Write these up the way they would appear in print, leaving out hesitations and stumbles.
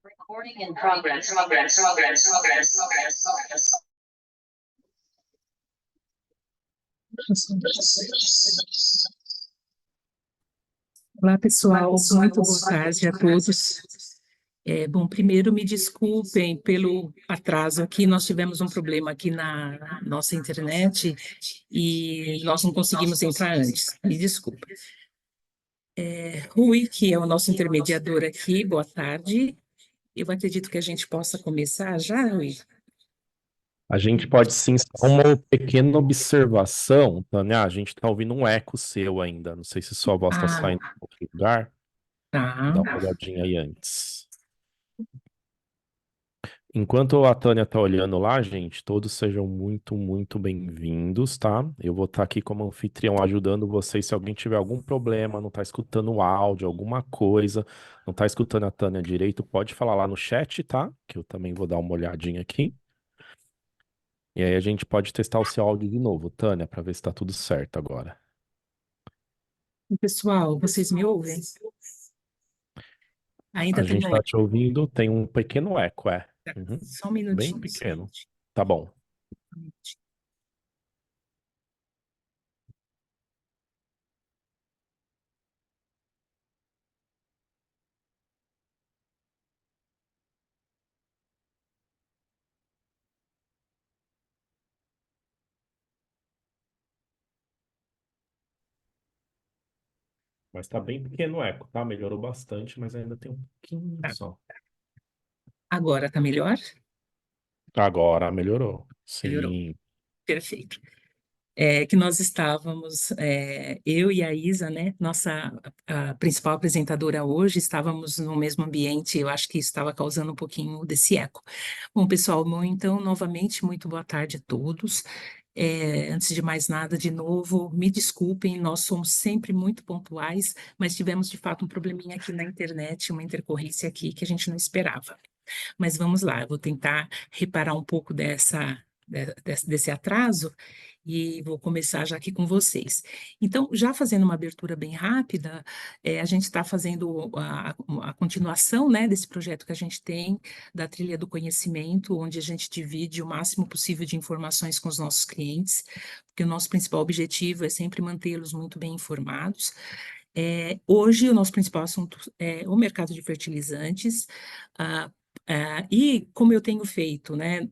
Recording in progress. Olá, pessoal. Muito boa tarde a todos. Bom, primeiro me desculpem pelo atraso aqui. Nós tivemos um problema aqui na nossa internet e nós não conseguimos entrar antes. Me desculpa. Rui, que é o nosso intermediador aqui, boa tarde. Eu acredito que a gente possa começar já, Rui? A gente pode sim, só uma pequena observação, Tânia. A gente está ouvindo um eco seu ainda. Não sei se sua voz está saindo de outro lugar. Tá. Dá uma olhadinha aí antes. Enquanto a Tânia está olhando lá, gente, todos sejam muito, muito bem-vindos, tá? Eu vou estar aqui como anfitrião ajudando vocês. Se alguém tiver algum problema, não está escutando o áudio, alguma coisa, não está escutando a Tânia direito, pode falar lá no chat, tá? Que eu também vou dar uma olhadinha aqui. E aí a gente pode testar o seu áudio de novo, Tânia, para ver se está tudo certo agora. Pessoal, vocês me ouvem? Ainda A tem gente um está eco. te ouvindo, tem um pequeno eco, é. Tá. Uhum. Só um Bem minutinho. pequeno. Tá bom. Mas tá bem pequeno o eco, tá? Melhorou bastante, mas ainda tem um pouquinho Tá. só. Agora tá melhor? Agora melhorou. Melhorou. Sim. Perfeito. Que nós estávamos, eu e a Isa, né, nossa a principal apresentadora hoje, estávamos no mesmo ambiente, eu acho que isso estava causando um pouquinho desse eco. Bom, pessoal, então, novamente, muito boa tarde a todos. Antes de mais nada, de novo, me desculpem, nós somos sempre muito pontuais, mas tivemos, de fato, um probleminha aqui na internet, uma intercorrência aqui que a gente não esperava. Mas vamos lá, eu vou tentar reparar um pouco desse atraso e vou começar já aqui com vocês. Então, já fazendo uma abertura bem rápida, a gente está fazendo a continuação, né, desse projeto que a gente tem, da Trilha do Conhecimento, onde a gente divide o máximo possível de informações com os nossos clientes, porque o nosso principal objetivo é sempre mantê-los muito bem informados. Hoje, o nosso principal assunto é o mercado de fertilizantes. E como eu tenho feito, né,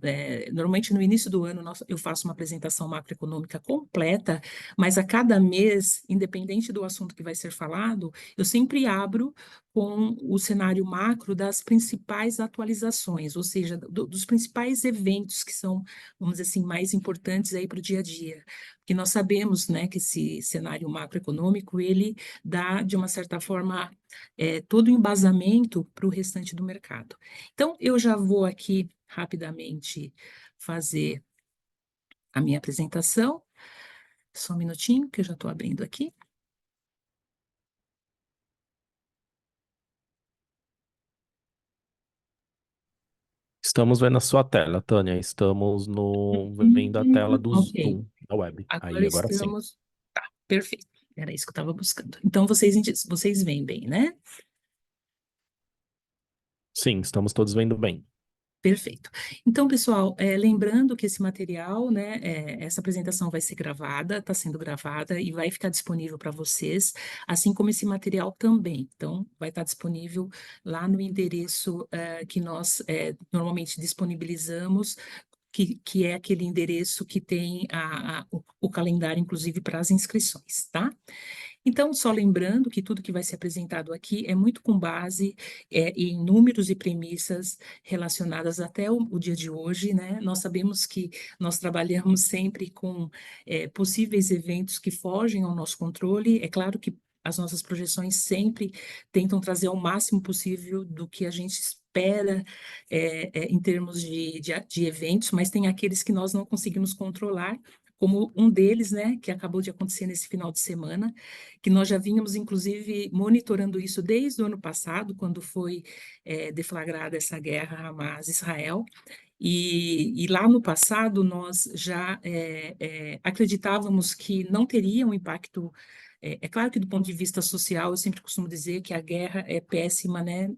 normalmente no início do ano eu faço uma apresentação macroeconômica completa, mas a cada mês, independente do assunto que vai ser falado, eu sempre abro com o cenário macro das principais atualizações, ou seja, dos principais eventos que são, vamos dizer assim, mais importantes aí para o dia a dia. Porque nós sabemos, né, que esse cenário macroeconômico, ele dá, de uma certa forma, todo o embasamento para o restante do mercado. Então, eu já vou aqui rapidamente fazer a minha apresentação. Só um minutinho, que eu já estou abrindo aqui. Estamos vendo a sua tela, Tânia. Estamos vendo a tela do Ok. Zoom da web. Agora sim. estamos... Tá, perfeito. Era isso que eu estava buscando. Então, vocês veem bem, né? Sim, estamos todos vendo bem. Perfeito. Então, pessoal, lembrando que esse material, né, essa apresentação vai ser gravada, está sendo gravada e vai ficar disponível para vocês, assim como esse material também. Então, vai estar disponível lá no endereço que nós normalmente disponibilizamos, que é aquele endereço que tem o calendário, inclusive, para as inscrições, tá? Então, só lembrando que tudo que vai ser apresentado aqui é muito com base em números e premissas relacionadas até o dia de hoje, né? Nós sabemos que nós trabalhamos sempre com possíveis eventos que fogem ao nosso controle. É claro que as nossas projeções sempre tentam trazer ao máximo possível do que a gente espera em termos de eventos, mas tem aqueles que nós não conseguimos controlar, como um deles, né, que acabou de acontecer nesse final de semana, que nós já vínhamos, inclusive, monitorando isso desde o ano passado, quando foi deflagrada essa guerra Hamas-Israel, e lá no passado nós já acreditávamos que não teria um impacto É claro que do ponto de vista social, eu sempre costumo dizer que a guerra é péssima, né?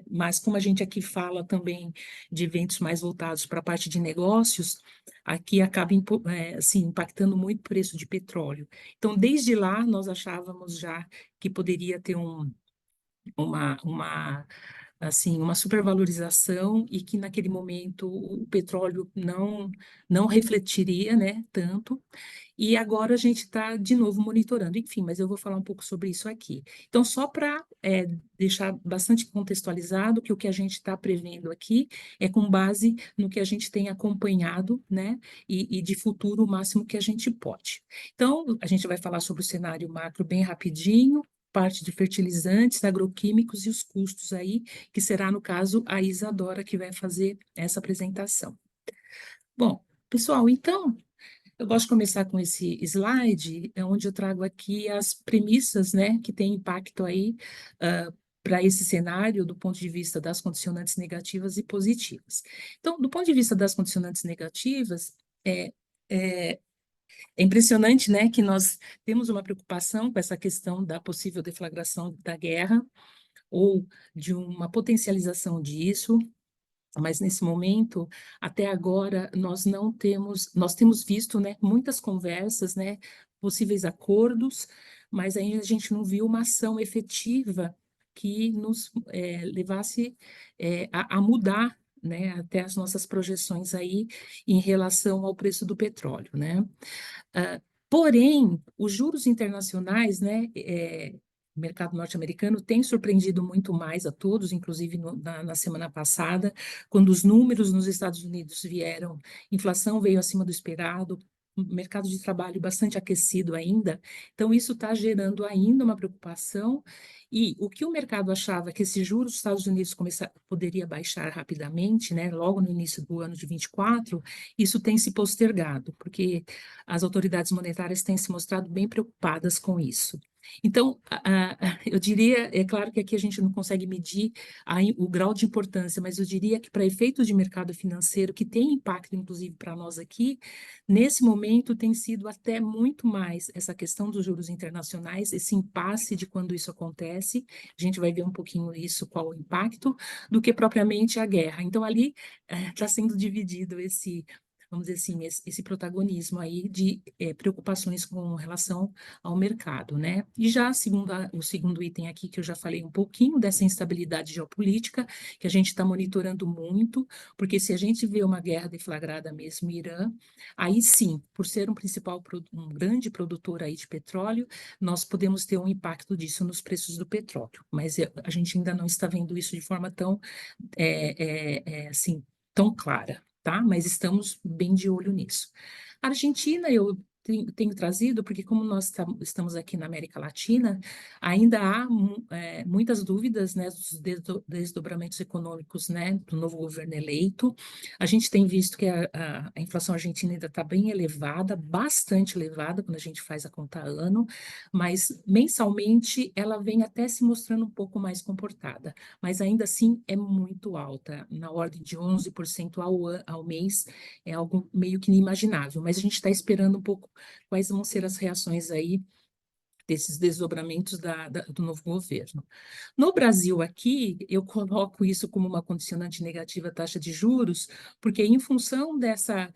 Mas como a gente aqui fala também de eventos mais voltados para a parte de negócios, aqui acaba assim, impactando muito o preço de petróleo. Então, desde lá, nós achávamos já que poderia ter uma assim, uma supervalorização e que naquele momento o petróleo não refletiria, né, tanto. E agora a gente está de novo monitorando, enfim, mas eu vou falar um pouco sobre isso aqui. Então, só para deixar bastante contextualizado que o que a gente está prevendo aqui é com base no que a gente tem acompanhado, né, e de futuro o máximo que a gente pode. Então, a gente vai falar sobre o cenário macro bem rapidinho, parte de fertilizantes, agroquímicos e os custos aí, que será, no caso, a Isadora que vai fazer essa apresentação. Bom, pessoal, então, eu gosto de começar com esse slide, onde eu trago aqui as premissas, né, que têm impacto aí para esse cenário do ponto de vista das condicionantes negativas e positivas. Então, do ponto de vista das condicionantes negativas, é, é, é impressionante, né, que nós temos uma preocupação com essa questão da possível deflagração da guerra ou de uma potencialização disso, mas nesse momento, até agora, nós temos visto, né, muitas conversas, né, possíveis acordos, mas ainda a gente não viu uma ação efetiva que nos levasse a mudar, né, até as nossas projeções aí em relação ao preço do petróleo, né? Ah, porém, os juros internacionais, né, o mercado norte-americano tem surpreendido muito mais a todos, inclusive na semana passada, quando os números nos Estados Unidos vieram, inflação veio acima do esperado, mercado de trabalho bastante aquecido ainda, então isso está gerando ainda uma preocupação, e o que o mercado achava que esses juros dos Estados Unidos poderia baixar rapidamente, né, logo no início do ano de 24, isso tem se postergado, porque as autoridades monetárias têm se mostrado bem preocupadas com isso. Então, eu diria, é claro que aqui a gente não consegue medir o grau de importância, mas eu diria que para efeitos de mercado financeiro, que tem impacto, inclusive, para nós aqui, nesse momento tem sido até muito mais essa questão dos juros internacionais, esse impasse de quando isso acontece, a gente vai ver um pouquinho isso, qual o impacto, do que propriamente a guerra. Então, ali está sendo dividido vamos dizer assim, esse protagonismo aí de preocupações com relação ao mercado, né? E já o segundo item aqui, que eu já falei um pouquinho dessa instabilidade geopolítica, que a gente está monitorando muito, porque se a gente vê uma guerra deflagrada mesmo em Irã, aí sim, por ser um grande produtor aí de petróleo, nós podemos ter um impacto disso nos preços do petróleo, mas a gente ainda não está vendo isso de forma tão, assim, tão clara, tá? Mas estamos bem de olho nisso. A Argentina, eu tenho trazido, porque como nós estamos aqui na América Latina, ainda há muitas dúvidas, né, dos desdobramentos econômicos, né, do novo governo eleito. A gente tem visto que a inflação argentina ainda está bem elevada, bastante elevada, quando a gente faz a conta ano, mas mensalmente ela vem até se mostrando um pouco mais comportada, mas ainda assim é muito alta, na ordem de 11% ao mês, é algo meio que inimaginável, mas a gente está esperando um pouco quais vão ser as reações aí desses desdobramentos do novo governo. No Brasil aqui, eu coloco isso como uma condicionante negativa à taxa de juros, porque em função dessa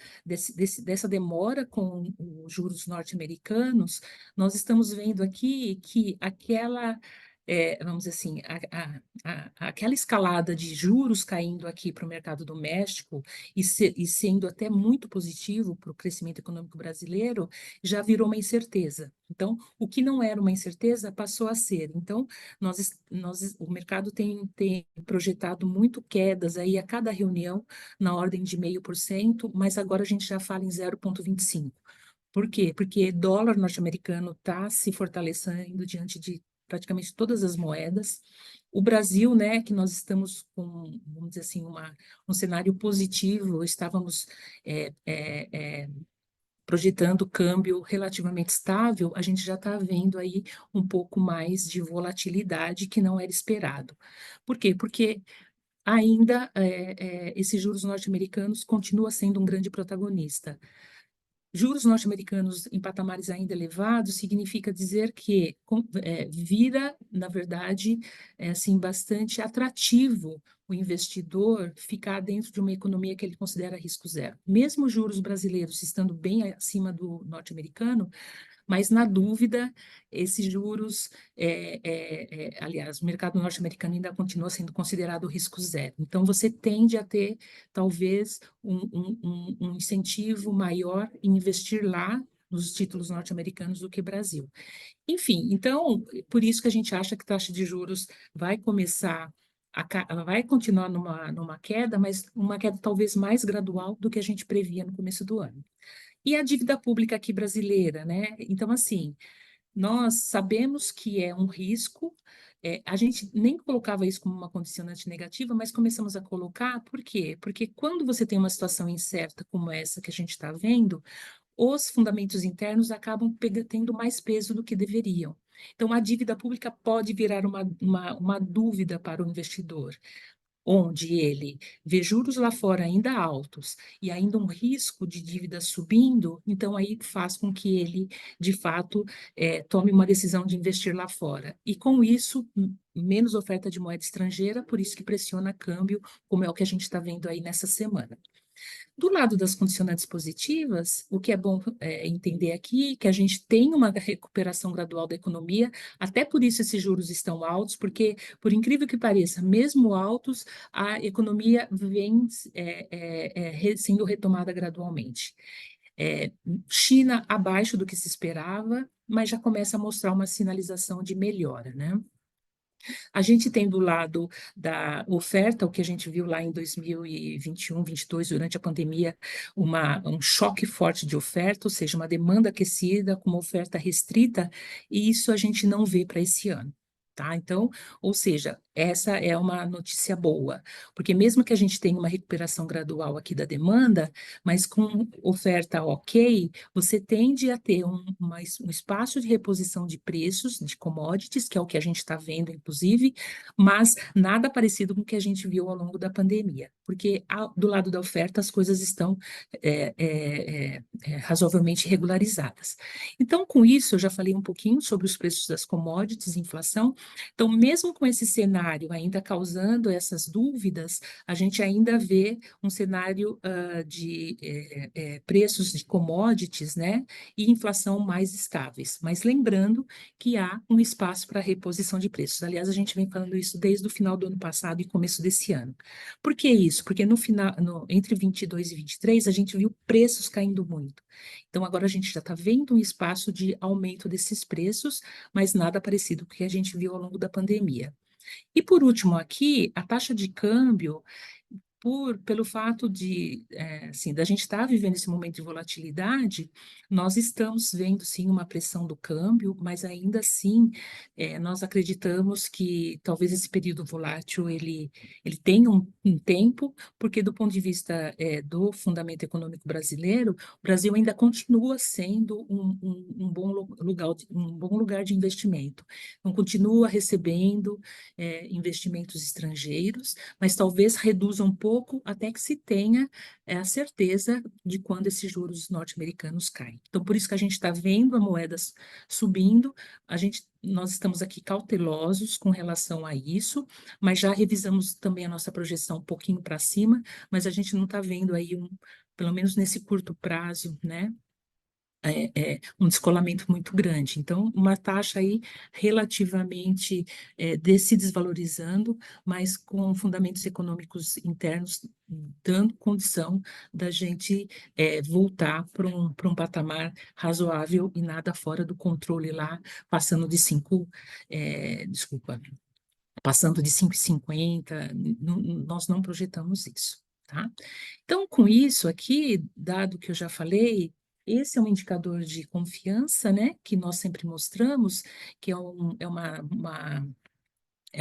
demora com os juros norte-americanos, nós estamos vendo aqui que vamos dizer assim, aquela escalada de juros caindo aqui para o mercado doméstico e sendo até muito positivo para o crescimento econômico brasileiro, já virou uma incerteza. Então, o que não era uma incerteza passou a ser. Então, o mercado tem projetado muito quedas aí a cada reunião na ordem de 0,5%, mas agora a gente já fala em 0,25%. Por quê? Porque dólar norte-americano está se fortalecendo diante de praticamente todas as moedas. O Brasil, né, que nós estamos com, vamos dizer assim, um cenário positivo, estávamos projetando câmbio relativamente estável, a gente já está vendo aí um pouco mais de volatilidade que não era esperado. Por quê? Porque ainda esses juros norte-americanos continua sendo um grande protagonista. juros norte-americanos em patamares ainda elevados significa dizer que vira, na verdade, assim, bastante atrativo o investidor ficar dentro de uma economia que ele considera risco zero. Mesmo os juros brasileiros estando bem acima do norte-americano, mas, na dúvida, esses juros, aliás, o mercado norte-americano ainda continua sendo considerado risco zero. Então, você tende a ter, talvez, um incentivo maior em investir lá nos títulos norte-americanos do que Brasil. Enfim, então, por isso que a gente acha que a taxa de juros vai começar, vai continuar numa queda, mas uma queda talvez mais gradual do que a gente previa no começo do ano. E a dívida pública aqui brasileira, né? Então, assim, nós sabemos que é um risco, a gente nem colocava isso como uma condicionante negativa, mas começamos a colocar, por quê? Porque quando você tem uma situação incerta como essa que a gente está vendo, os fundamentos internos acabam tendo mais peso do que deveriam. Então, a dívida pública pode virar uma dúvida para o investidor, onde ele vê juros lá fora ainda altos e ainda um risco de dívida subindo, então aí faz com que ele, de fato, tome uma decisão de investir lá fora. E com isso, menos oferta de moeda estrangeira, por isso que pressiona câmbio, como é o que a gente está vendo aí nessa semana. Do lado das condicionantes positivas, o que é bom entender aqui é que a gente tem uma recuperação gradual da economia, até por isso esses juros estão altos, porque, por incrível que pareça, mesmo altos, a economia vem sendo retomada gradualmente. China abaixo do que se esperava, mas já começa a mostrar uma sinalização de melhora, né? A gente tem do lado da oferta, o que a gente viu lá em 2021, 2022, durante a pandemia, um choque forte de oferta, ou seja, uma demanda aquecida com uma oferta restrita, e isso a gente não vê para esse ano. Tá? Então, ou seja, essa é uma notícia boa, porque mesmo que a gente tenha uma recuperação gradual aqui da demanda, mas com oferta ok, você tende a ter um espaço de reposição de preços, de commodities, que é o que a gente está vendo, inclusive, mas nada parecido com o que a gente viu ao longo da pandemia, porque do lado da oferta as coisas estão razoavelmente regularizadas. Então, com isso, eu já falei um pouquinho sobre os preços das commodities, inflação. Então, mesmo com esse cenário ainda causando essas dúvidas, a gente ainda vê um cenário de preços de commodities, né, e inflação mais estáveis. Mas lembrando que há um espaço para reposição de preços. Aliás, a gente vem falando isso desde o final do ano passado e começo desse ano. Por que isso? Porque no final, entre 22 e 23, a gente viu preços caindo muito. Então, agora a gente já está vendo um espaço de aumento desses preços, mas nada parecido com o que a gente viu ao longo da pandemia. E por último aqui, a taxa de câmbio, pelo fato de, assim, da gente estar vivendo esse momento de volatilidade, nós estamos vendo, sim, uma pressão do câmbio, mas ainda assim, nós acreditamos que talvez esse período volátil, ele tenha um tempo, porque do ponto de vista, do fundamento econômico brasileiro, o Brasil ainda continua sendo um bom lugar de investimento. Então, continua recebendo, investimentos estrangeiros, mas talvez reduza um pouco até que se tenha a certeza de quando esses juros norte-americanos caem. Então, por isso que a gente está vendo a moeda subindo, nós estamos aqui cautelosos com relação a isso, mas já revisamos também a nossa projeção um pouquinho para cima, mas a gente não está vendo aí, pelo menos nesse curto prazo, né, um descolamento muito grande. Então, uma taxa aí relativamente se desvalorizando, mas com fundamentos econômicos internos dando condição da gente voltar para um patamar razoável e nada fora do controle lá, passando de 5, desculpa, passando de 5,50, nós não projetamos isso, tá? Então, com isso aqui, dado que eu já falei, esse é um indicador de confiança, né, que nós sempre mostramos, que é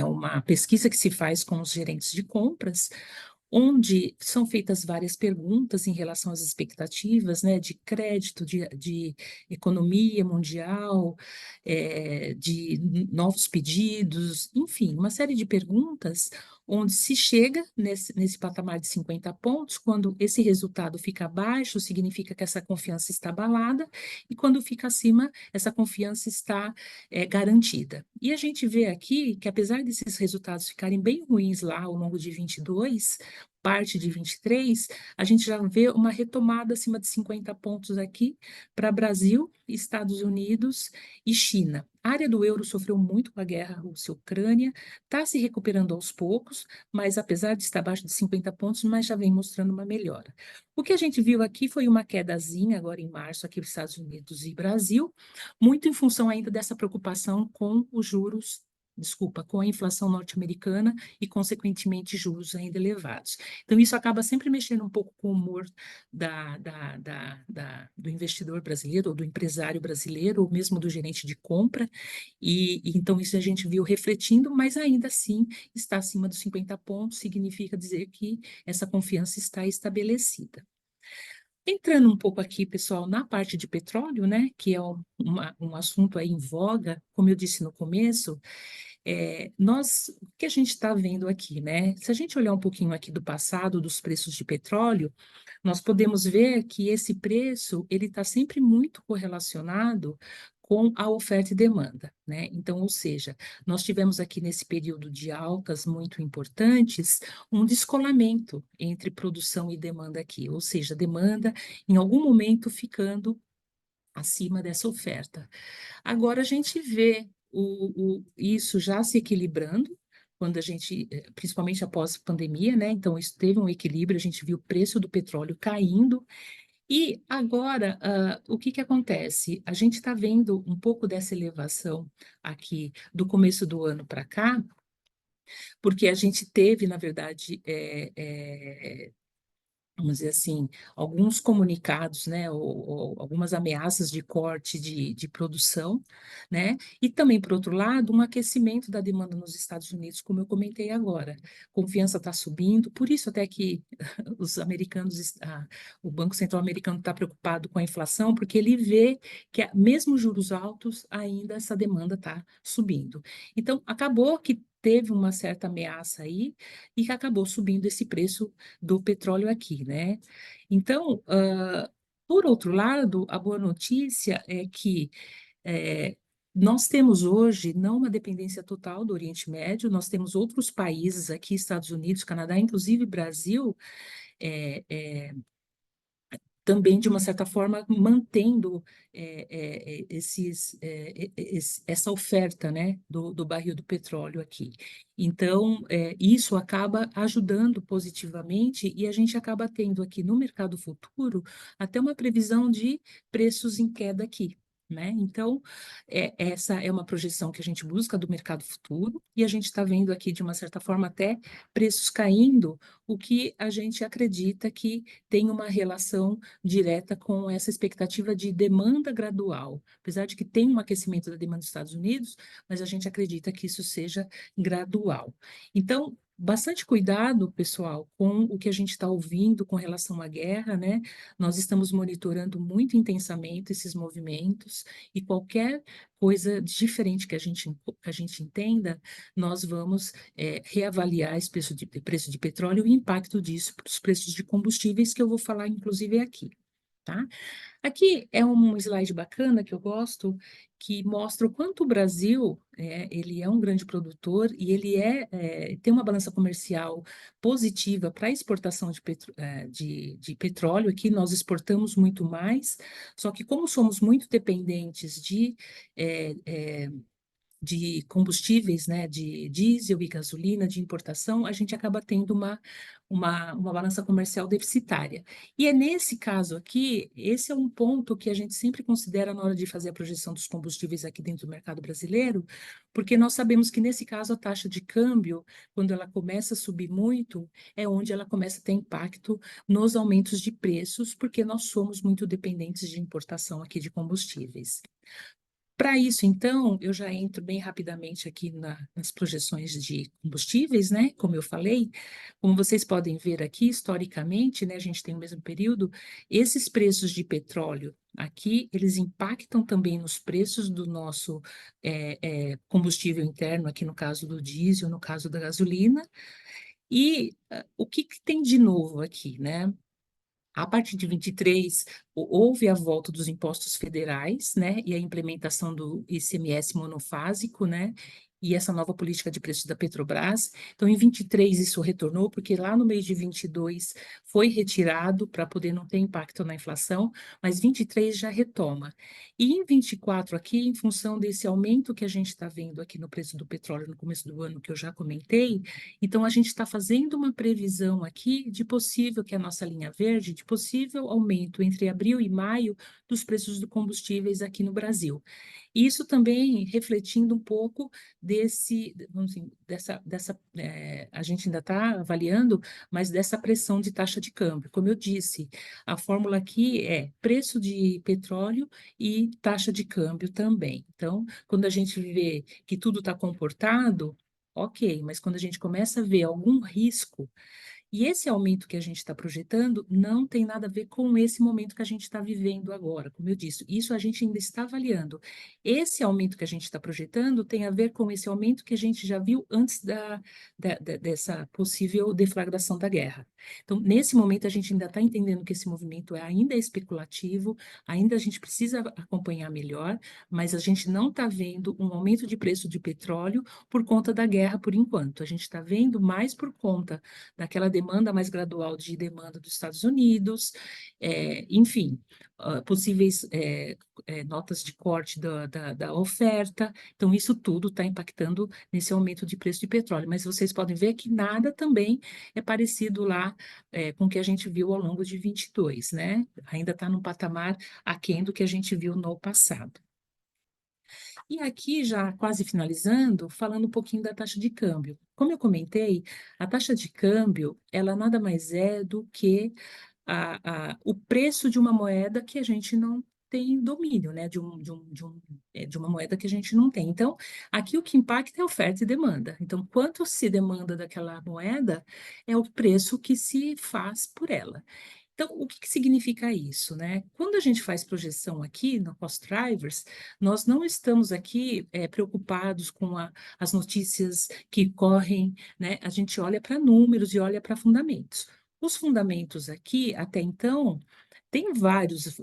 uma pesquisa que se faz com os gerentes de compras, onde são feitas várias perguntas em relação às expectativas, né, de crédito, de economia mundial, de novos pedidos, enfim, uma série de perguntas onde se chega nesse patamar de 50 pontos, quando esse resultado fica abaixo, significa que essa confiança está abalada, e quando fica acima, essa confiança está garantida. E a gente vê aqui que, apesar desses resultados ficarem bem ruins lá ao longo de 22, parte de 23, a gente já vê uma retomada acima de 50 pontos aqui para Brasil, Estados Unidos e China. A área do euro sofreu muito com a guerra Rússia-Ucrânia, está se recuperando aos poucos, mas apesar de estar abaixo de 50 pontos, mas já vem mostrando uma melhora. O que a gente viu aqui foi uma quedazinha agora em março aqui nos Estados Unidos e Brasil, muito em função ainda dessa preocupação com os juros, desculpa, com a inflação norte-americana e, consequentemente, juros ainda elevados. Então, isso acaba sempre mexendo um pouco com o humor do investidor brasileiro, ou do empresário brasileiro, ou mesmo do gerente de compra, e então isso a gente viu refletindo, mas ainda assim está acima dos 50 pontos, significa dizer que essa confiança está estabelecida. Entrando um pouco aqui, pessoal, na parte de petróleo, né, que é um assunto aí em voga, como eu disse no começo, o que a gente está vendo aqui, né? Se a gente olhar um pouquinho aqui do passado, dos preços de petróleo, nós podemos ver que esse preço, ele está sempre muito correlacionado com a oferta e demanda, né? Então, ou seja, nós tivemos aqui nesse período de altas muito importantes, um descolamento entre produção e demanda aqui, ou seja, demanda em algum momento ficando acima dessa oferta. Agora a gente vê isso já se equilibrando, quando a gente, principalmente após a pandemia, né? Então, isso teve um equilíbrio, a gente viu o preço do petróleo caindo. E agora, o que que acontece? A gente está vendo um pouco dessa elevação aqui do começo do ano para cá, porque a gente teve, na verdade, vamos dizer assim, alguns comunicados, né, ou algumas ameaças de corte de produção, né, e também, por outro lado, um aquecimento da demanda nos Estados Unidos, como eu comentei agora. Confiança está subindo, por isso até que os americanos, o Banco Central americano está preocupado com a inflação, porque ele vê que, mesmo juros altos, ainda essa demanda está subindo. Então, acabou que teve uma certa ameaça aí e que acabou subindo esse preço do petróleo aqui, né? Então, por outro lado, a boa notícia é que nós temos hoje não uma dependência total do Oriente Médio, nós temos outros países aqui, Estados Unidos, Canadá, inclusive Brasil, é, é, também, de uma certa forma, mantendo essa oferta, né, do barril do petróleo aqui. Então, isso acaba ajudando positivamente e a gente acaba tendo aqui no mercado futuro até uma previsão de preços em queda aqui. Né? Então, essa é uma projeção que a gente busca do mercado futuro, e a gente está vendo aqui, de uma certa forma, até preços caindo, o que a gente acredita que tem uma relação direta com essa expectativa de demanda gradual. Apesar de que tem um aquecimento da demanda dos Estados Unidos, mas a gente acredita que isso seja gradual. Então, bastante cuidado, pessoal, com o que a gente está ouvindo com relação à guerra, né? Nós estamos monitorando muito intensamente esses movimentos e qualquer coisa diferente que a gente entenda, nós vamos reavaliar esse preço de petróleo e o impacto disso para os preços de combustíveis, que eu vou falar, inclusive, aqui. Tá? Aqui é um slide bacana que eu gosto, que mostra o quanto o Brasil ele é um grande produtor e ele tem uma balança comercial positiva para a exportação de petróleo. Aqui nós exportamos muito mais, só que como somos muito dependentes eh, eh, de combustíveis, né, de diesel e gasolina de importação, a gente acaba tendo uma balança comercial deficitária. E é nesse caso aqui, esse é um ponto que a gente sempre considera na hora de fazer a projeção dos combustíveis aqui dentro do mercado brasileiro, porque nós sabemos que nesse caso a taxa de câmbio, quando ela começa a subir muito, é onde ela começa a ter impacto nos aumentos de preços, porque nós somos muito dependentes de importação aqui de combustíveis. Para isso, então, eu já entro bem rapidamente aqui nas projeções de combustíveis, né? Como eu falei, como vocês podem ver aqui, historicamente, né, a gente tem o mesmo período, esses preços de petróleo aqui, eles impactam também nos preços do nosso combustível interno, aqui no caso do diesel, no caso da gasolina. E o que que tem de novo aqui, né? A partir de 23, houve a volta dos impostos federais, né, e a implementação do ICMS monofásico, né, e essa nova política de preços da Petrobras. Então, em 23, isso retornou, porque lá no mês de 22 foi retirado para poder não ter impacto na inflação, mas 23 já retoma. E em 24 aqui, em função desse aumento que a gente está vendo aqui no preço do petróleo no começo do ano, que eu já comentei, então, a gente está fazendo uma previsão aqui de possível, que é a nossa linha verde, de possível aumento entre abril e maio dos preços dos combustíveis aqui no Brasil. Isso também refletindo um pouco vamos dizer, a gente ainda está avaliando, mas dessa pressão de taxa de câmbio. Como eu disse, a fórmula aqui é preço de petróleo e taxa de câmbio também. Então, quando a gente vê que tudo está comportado, ok, mas quando a gente começa a ver algum risco, e esse aumento que a gente está projetando não tem nada a ver com esse momento que a gente está vivendo agora, como eu disse, isso a gente ainda está avaliando. Esse aumento que a gente está projetando tem a ver com esse aumento que a gente já viu antes dessa possível deflagração da guerra. Então, nesse momento, a gente ainda está entendendo que esse movimento ainda é especulativo, ainda a gente precisa acompanhar melhor, mas a gente não está vendo um aumento de preço de petróleo por conta da guerra por enquanto. A gente está vendo mais por conta daquela demanda mais gradual de demanda dos Estados Unidos, enfim, possíveis notas de corte da oferta. Então, isso tudo está impactando nesse aumento de preço de petróleo. Mas vocês podem ver que nada também é parecido lá com o que a gente viu ao longo de 22, né? Ainda está num patamar aquém do que a gente viu no passado. E aqui, já quase finalizando, falando um pouquinho da taxa de câmbio. Como eu comentei, a taxa de câmbio, ela nada mais é do que o preço de uma moeda que a gente não tem domínio, né? De uma moeda que a gente não tem. Então, aqui o que impacta é oferta e demanda. Então, quanto se demanda daquela moeda é o preço que se faz por ela. Então, o que que significa isso, né? Quando a gente faz projeção aqui no Cost Drivers, nós não estamos aqui preocupados com as notícias que correm, né? A gente olha para números e olha para fundamentos. Os fundamentos aqui, até então, tem vários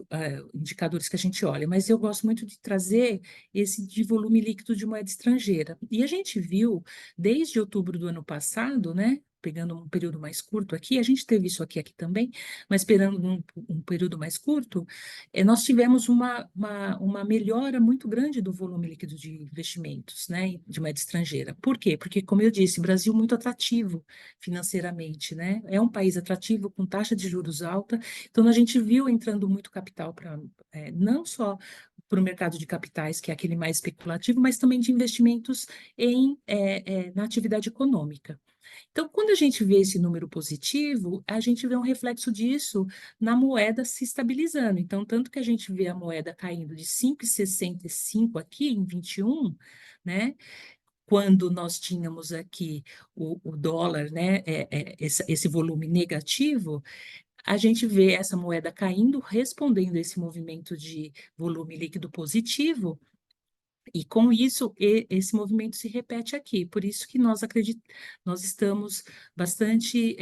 indicadores que a gente olha, mas eu gosto muito de trazer esse de volume líquido de moeda estrangeira. E a gente viu, desde outubro do ano passado, né? Pegando um período mais curto aqui, a gente teve isso aqui também, mas pegando um período mais curto, nós tivemos uma melhora muito grande do volume líquido de investimentos, né, de moeda estrangeira. Por quê? Porque, como eu disse, o Brasil é muito atrativo financeiramente, né? É um país atrativo, com taxa de juros alta, então a gente viu entrando muito capital para não só para o mercado de capitais, que é aquele mais especulativo, mas também de investimentos na atividade econômica. Então, quando a gente vê esse número positivo, a gente vê um reflexo disso na moeda se estabilizando. Então, tanto que a gente vê a moeda caindo de 5,65 aqui em 21, né? Quando nós tínhamos aqui o dólar, né, esse volume negativo, a gente vê essa moeda caindo, respondendo a esse movimento de volume líquido positivo, e com isso, esse movimento se repete aqui. Por isso que nós estamos bastante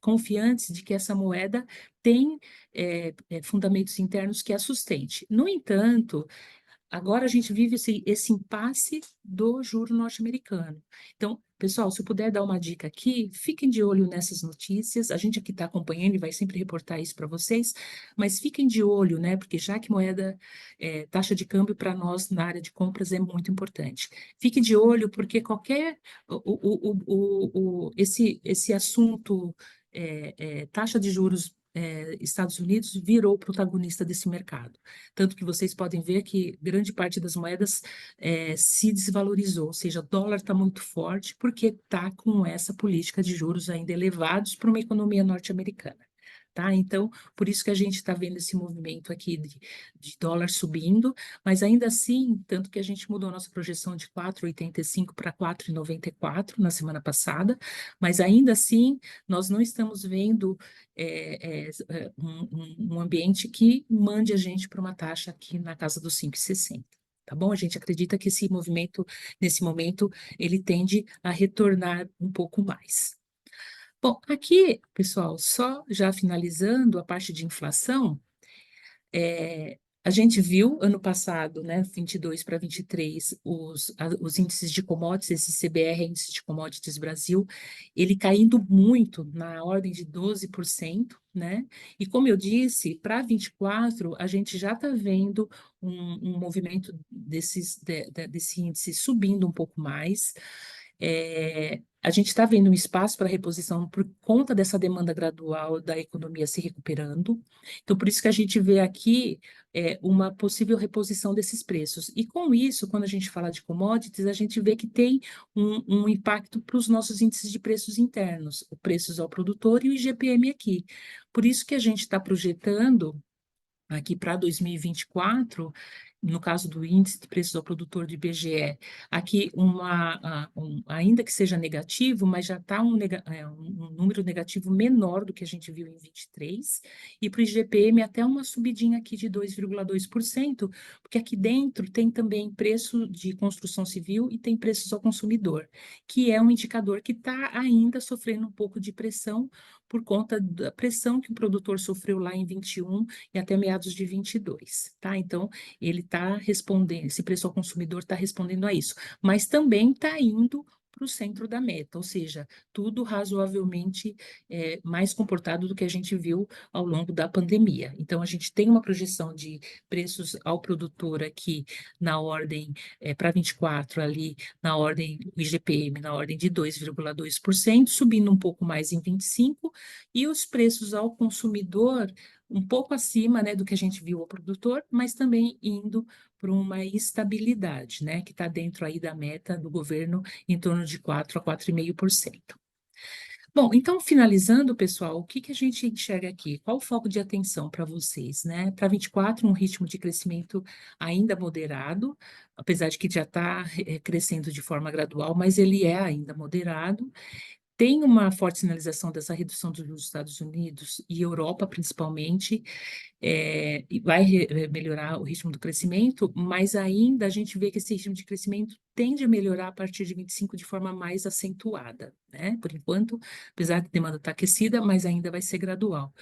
confiantes de que essa moeda tem fundamentos internos que a sustente. No entanto, agora a gente vive esse impasse do juro norte-americano. Então, pessoal, se eu puder dar uma dica aqui, fiquem de olho nessas notícias. A gente aqui está acompanhando e vai sempre reportar isso para vocês, mas fiquem de olho, né? Porque já que moeda, taxa de câmbio para nós na área de compras é muito importante. Fique de olho, porque esse assunto, taxa de juros. Estados Unidos virou protagonista desse mercado. Tanto que vocês podem ver que grande parte das moedas se desvalorizou, ou seja, o dólar está muito forte porque está com essa política de juros ainda elevados para uma economia norte-americana. tá? Então, por isso que a gente está vendo esse movimento aqui de dólar subindo, mas ainda assim, tanto que a gente mudou a nossa projeção de 4,85 para 4,94 na semana passada, mas ainda assim, nós não estamos vendo um ambiente que mande a gente para uma taxa aqui na casa dos 5,60. Tá bom? A gente acredita que esse movimento, nesse momento, ele tende a retornar um pouco mais. Bom, aqui, pessoal, só já finalizando a parte de inflação, a gente viu ano passado, né, 22 para 23, os índices de commodities, esse CBR, Índice de Commodities Brasil, ele caindo muito, na ordem de 12%, né? E como eu disse, para 24, a gente já está vendo um movimento desse índice subindo um pouco mais. A gente está vendo um espaço para reposição por conta dessa demanda gradual da economia se recuperando. Então, por isso que a gente vê aqui uma possível reposição desses preços. E com isso, quando a gente fala de commodities, a gente vê que tem um impacto para os nossos índices de preços internos, o preços ao produtor e o IGPM aqui. Por isso que a gente está projetando aqui para 2024, no caso do índice de preços ao produtor do IBGE, aqui ainda que seja negativo, mas já está um número negativo menor do que a gente viu em 23, e para o IGPM até uma subidinha aqui de 2,2%, porque aqui dentro tem também preço de construção civil e tem preços ao consumidor, que é um indicador que está ainda sofrendo um pouco de pressão por conta da pressão que o produtor sofreu lá em 21 e até meados de 22, tá? Então, ele está respondendo, esse preço ao consumidor está respondendo a isso, mas também está indo para o centro da meta, ou seja, tudo razoavelmente mais comportado do que a gente viu ao longo da pandemia. Então, a gente tem uma projeção de preços ao produtor aqui na ordem, para 24 ali, na ordem, o IGPM na ordem de 2,2%, subindo um pouco mais em 25, e os preços ao consumidor um pouco acima, né, do que a gente viu ao produtor, mas também indo para uma estabilidade, né, que está dentro aí da meta do governo em torno de 4 a 4,5%. Bom, então, finalizando, pessoal, o que a gente enxerga aqui? Qual o foco de atenção para vocês, né? Para 24, um ritmo de crescimento ainda moderado, apesar de que já está crescendo de forma gradual, mas ele é ainda moderado. Tem uma forte sinalização dessa redução dos Estados Unidos e Europa, principalmente, e vai melhorar o ritmo do crescimento, mas ainda a gente vê que esse ritmo de crescimento tende a melhorar a partir de 25 de forma mais acentuada, né? Por enquanto, apesar da demanda estar aquecida, mas ainda vai ser gradual.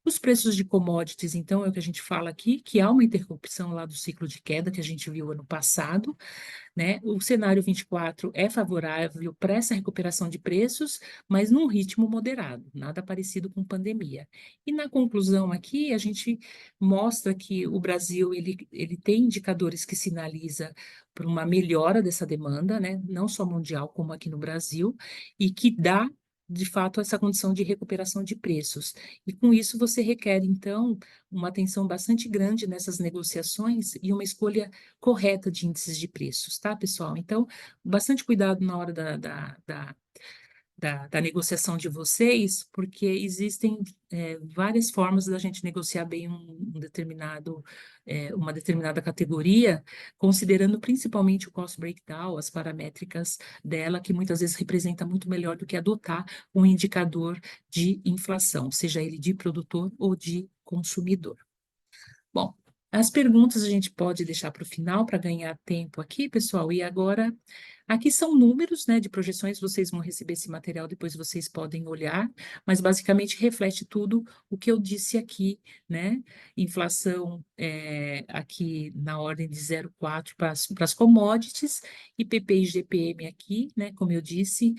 Os preços de commodities, então, é o que a gente fala aqui, que há uma interrupção lá do ciclo de queda que a gente viu ano passado, né? O cenário 24 é favorável para essa recuperação de preços, mas num ritmo moderado, nada parecido com pandemia. E na conclusão aqui, a gente mostra que o Brasil ele tem indicadores que sinaliza para uma melhora dessa demanda, né? Não só mundial, como aqui no Brasil, e que dá de fato, essa condição de recuperação de preços. E com isso, você requer, então, uma atenção bastante grande nessas negociações e uma escolha correta de índices de preços, tá, pessoal? Então, bastante cuidado na hora da negociação de vocês, porque existem várias formas da gente negociar bem uma determinada categoria, considerando principalmente o cost breakdown, as paramétricas dela, que muitas vezes representa muito melhor do que adotar um indicador de inflação, seja ele de produtor ou de consumidor. Bom, as perguntas a gente pode deixar para o final para ganhar tempo aqui, pessoal. E agora, aqui são números, né, de projeções. Vocês vão receber esse material, depois vocês podem olhar, mas basicamente reflete tudo o que eu disse aqui, né? Inflação aqui na ordem de 0,4 para as commodities, IPP e GPM aqui, né? Como eu disse,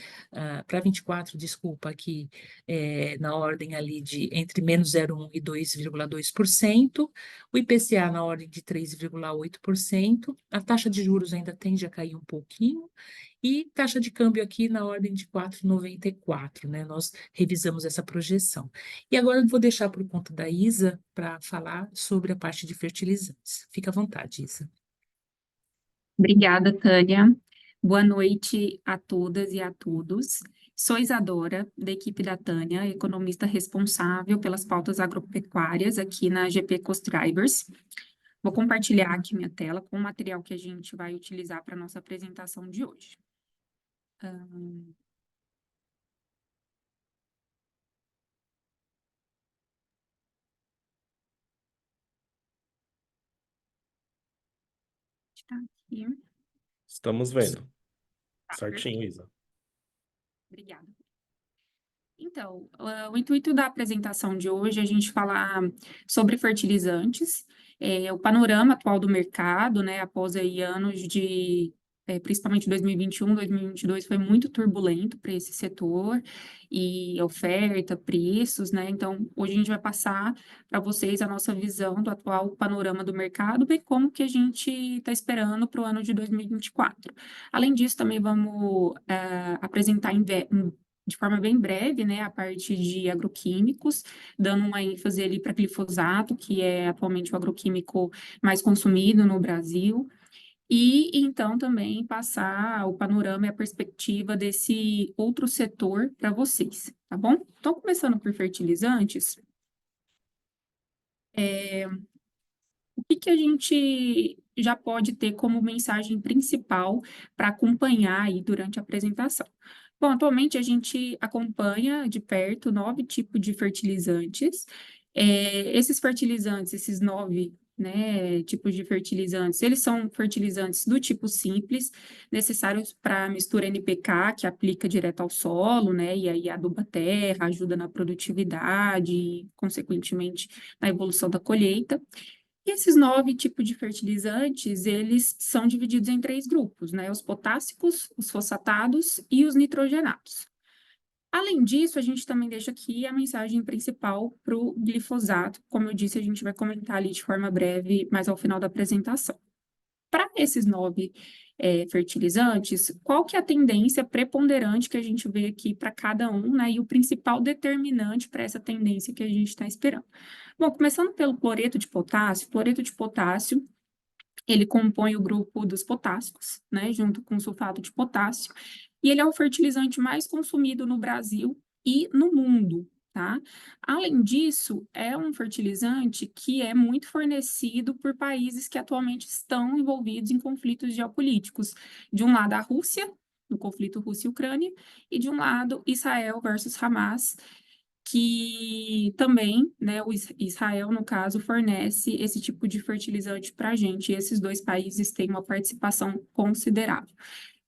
para 24, desculpa, aqui na ordem ali de entre menos 0,1 e 2,2%. O IPCA na ordem de 3,8%, a taxa de juros ainda tende a cair um pouquinho, e taxa de câmbio aqui na ordem de 4,94, né? Nós revisamos essa projeção. E agora eu vou deixar por conta da Isa para falar sobre a parte de fertilizantes. Fica à vontade, Isa. Obrigada, Tânia. Boa noite a todas e a todos. Sou Isadora, da equipe da Tânia, economista responsável pelas pautas agropecuárias aqui na GP Costribers. Vou compartilhar aqui minha tela com o material que a gente vai utilizar para a nossa apresentação de hoje. Está aqui. Estamos vendo. Tá, Certinho, perfeito. Isa. Obrigada. Então, o intuito da apresentação de hoje é a gente falar sobre fertilizantes, o panorama atual do mercado, né, após aí anos de, principalmente 2021, 2022 foi muito turbulento para esse setor, e oferta, preços, né, então hoje a gente vai passar para vocês a nossa visão do atual panorama do mercado, bem como que a gente está esperando para o ano de 2024. Além disso, também vamos apresentar de forma bem breve, né, a parte de agroquímicos, dando uma ênfase ali para glifosato, que é atualmente o agroquímico mais consumido no Brasil, e então também passar o panorama e a perspectiva desse outro setor para vocês, tá bom? Então, começando por fertilizantes, o que a gente já pode ter como mensagem principal para acompanhar aí durante a apresentação? Bom, atualmente a gente acompanha de perto 9 tipos de fertilizantes. Esses fertilizantes, esses 9, né, tipos de fertilizantes, eles são fertilizantes do tipo simples, necessários para mistura NPK, que aplica direto ao solo, né, e aí aduba a terra, ajuda na produtividade e, consequentemente, na evolução da colheita. E esses 9 tipos de fertilizantes, eles são divididos em 3 grupos, né? Os potássicos, os fosfatados e os nitrogenados. Além disso, a gente também deixa aqui a mensagem principal para o glifosato. Como eu disse, a gente vai comentar ali de forma breve, mais ao final da apresentação. Para esses 9 fertilizantes, qual que é a tendência preponderante que a gente vê aqui para cada um, né? E o principal determinante para essa tendência que a gente está esperando. Bom, começando pelo cloreto de potássio, ele compõe o grupo dos potássicos, né, junto com o sulfato de potássio, e ele é o fertilizante mais consumido no Brasil e no mundo, tá? Além disso, é um fertilizante que é muito fornecido por países que atualmente estão envolvidos em conflitos geopolíticos. De um lado, a Rússia, no conflito Rússia e Ucrânia, e de um lado, Israel versus Hamas, que também, né, o Israel, no caso, fornece esse tipo de fertilizante para a gente, e esses 2 países têm uma participação considerável.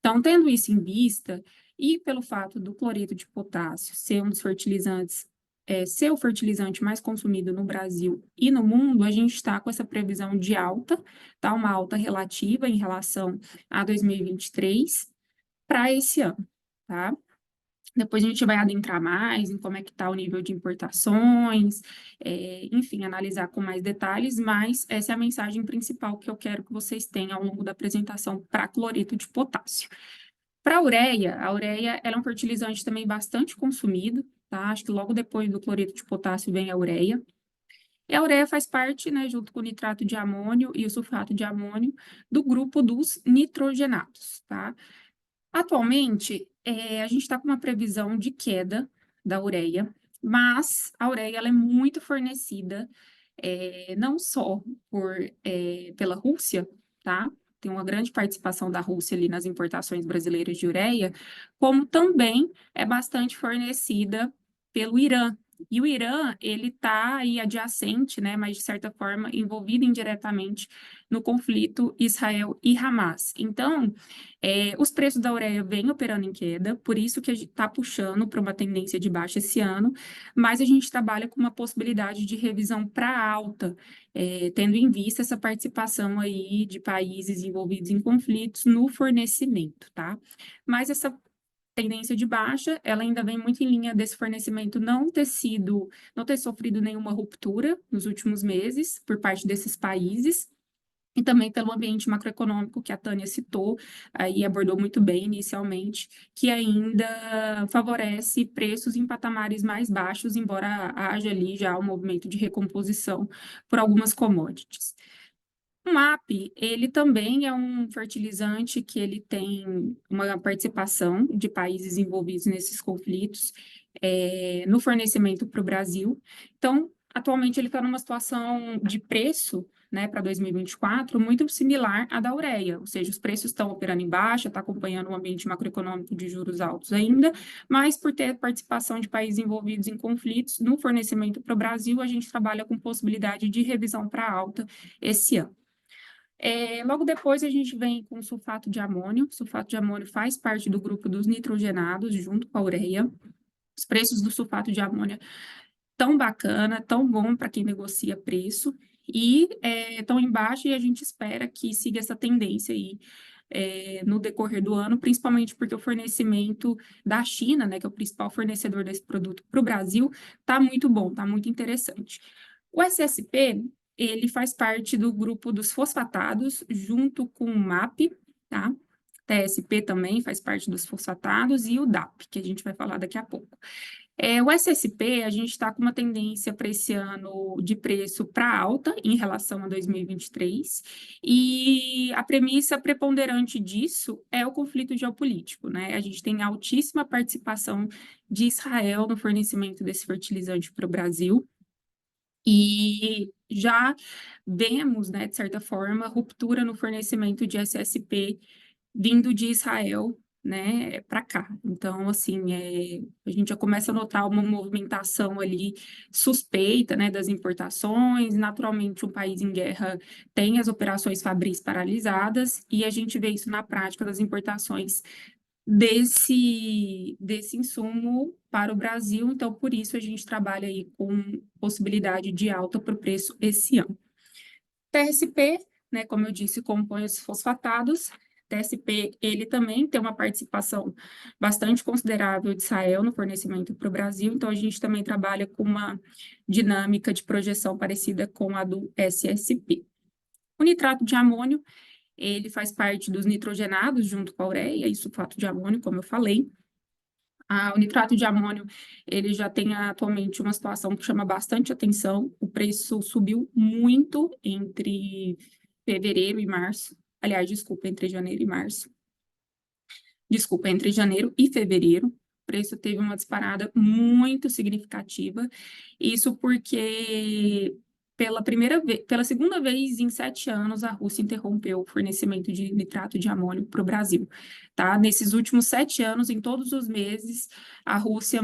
Então, tendo isso em vista, e pelo fato do cloreto de potássio ser um dos fertilizantes, ser o fertilizante mais consumido no Brasil e no mundo, a gente está com essa previsão de alta, tá? Uma alta relativa em relação a 2023 para esse ano, tá? Depois a gente vai adentrar mais em como é que está o nível de importações, enfim, analisar com mais detalhes, mas essa é a mensagem principal que eu quero que vocês tenham ao longo da apresentação para cloreto de potássio. Para a ureia ela é um fertilizante também bastante consumido, tá? Acho que logo depois do cloreto de potássio vem a ureia. E a ureia faz parte, né, junto com o nitrato de amônio e o sulfato de amônio, do grupo dos nitrogenados, tá? Atualmente, a gente está com uma previsão de queda da ureia, mas a ureia ela é muito fornecida, não só pela Rússia, tá? Tem uma grande participação da Rússia ali nas importações brasileiras de ureia, como também é bastante fornecida pelo Irã. E o Irã, ele está aí adjacente, né, mas de certa forma envolvido indiretamente no conflito Israel e Hamas. Então, os preços da ureia vêm operando em queda, por isso que a gente está puxando para uma tendência de baixa esse ano, mas a gente trabalha com uma possibilidade de revisão para alta, tendo em vista essa participação aí de países envolvidos em conflitos no fornecimento, tá? Mas essa tendência de baixa, ela ainda vem muito em linha desse fornecimento não ter sofrido nenhuma ruptura nos últimos meses por parte desses países, e também pelo ambiente macroeconômico que a Tânia citou, aí abordou muito bem inicialmente, que ainda favorece preços em patamares mais baixos, embora haja ali já um movimento de recomposição por algumas commodities. O MAP, ele também é um fertilizante que ele tem uma participação de países envolvidos nesses conflitos no fornecimento para o Brasil. Então, atualmente ele está numa situação de preço, né, para 2024, muito similar à da ureia, ou seja, os preços estão operando em baixa, está acompanhando um ambiente macroeconômico de juros altos ainda, mas por ter participação de países envolvidos em conflitos no fornecimento para o Brasil, a gente trabalha com possibilidade de revisão para alta esse ano. Logo depois a gente vem com sulfato de amônio. O sulfato de amônio faz parte do grupo dos nitrogenados, junto com a ureia. Os preços do sulfato de amônio tão bacana, tão bom para quem negocia preço, e tão embaixo, e a gente espera que siga essa tendência aí no decorrer do ano, principalmente porque o fornecimento da China, né, que é o principal fornecedor desse produto para o Brasil, está muito bom, está muito interessante. O SSP, ele faz parte do grupo dos fosfatados, junto com o MAP, tá? TSP também faz parte dos fosfatados, e o DAP, que a gente vai falar daqui a pouco. O SSP, a gente está com uma tendência para esse ano de preço para alta em relação a 2023, e a premissa preponderante disso é o conflito geopolítico, né? A gente tem altíssima participação de Israel no fornecimento desse fertilizante para o Brasil, e já vemos, né, de certa forma, ruptura no fornecimento de SSP vindo de Israel, né, para cá. Então, assim, a gente já começa a notar uma movimentação ali suspeita, né, das importações. Naturalmente, um país em guerra tem as operações fabris paralisadas, e a gente vê isso na prática das importações desse insumo para o Brasil. Então, por isso, a gente trabalha aí com possibilidade de alta para o preço esse ano. TSP, né, como eu disse, compõe os fosfatados. TSP, ele também tem uma participação bastante considerável de Israel no fornecimento para o Brasil, então a gente também trabalha com uma dinâmica de projeção parecida com a do SSP. O nitrato de amônio, ele faz parte dos nitrogenados junto com a ureia e sulfato de amônio, como eu falei. O nitrato de amônio, ele já tem atualmente uma situação que chama bastante atenção. O preço subiu muito entre fevereiro e março. Aliás, desculpa, entre janeiro e março. Desculpa, entre janeiro e fevereiro. O preço teve uma disparada muito significativa. Isso porque pela segunda vez em 7 anos, a Rússia interrompeu o fornecimento de nitrato de amônio para o Brasil, tá? Nesses últimos 7 anos, em todos os meses, a Rússia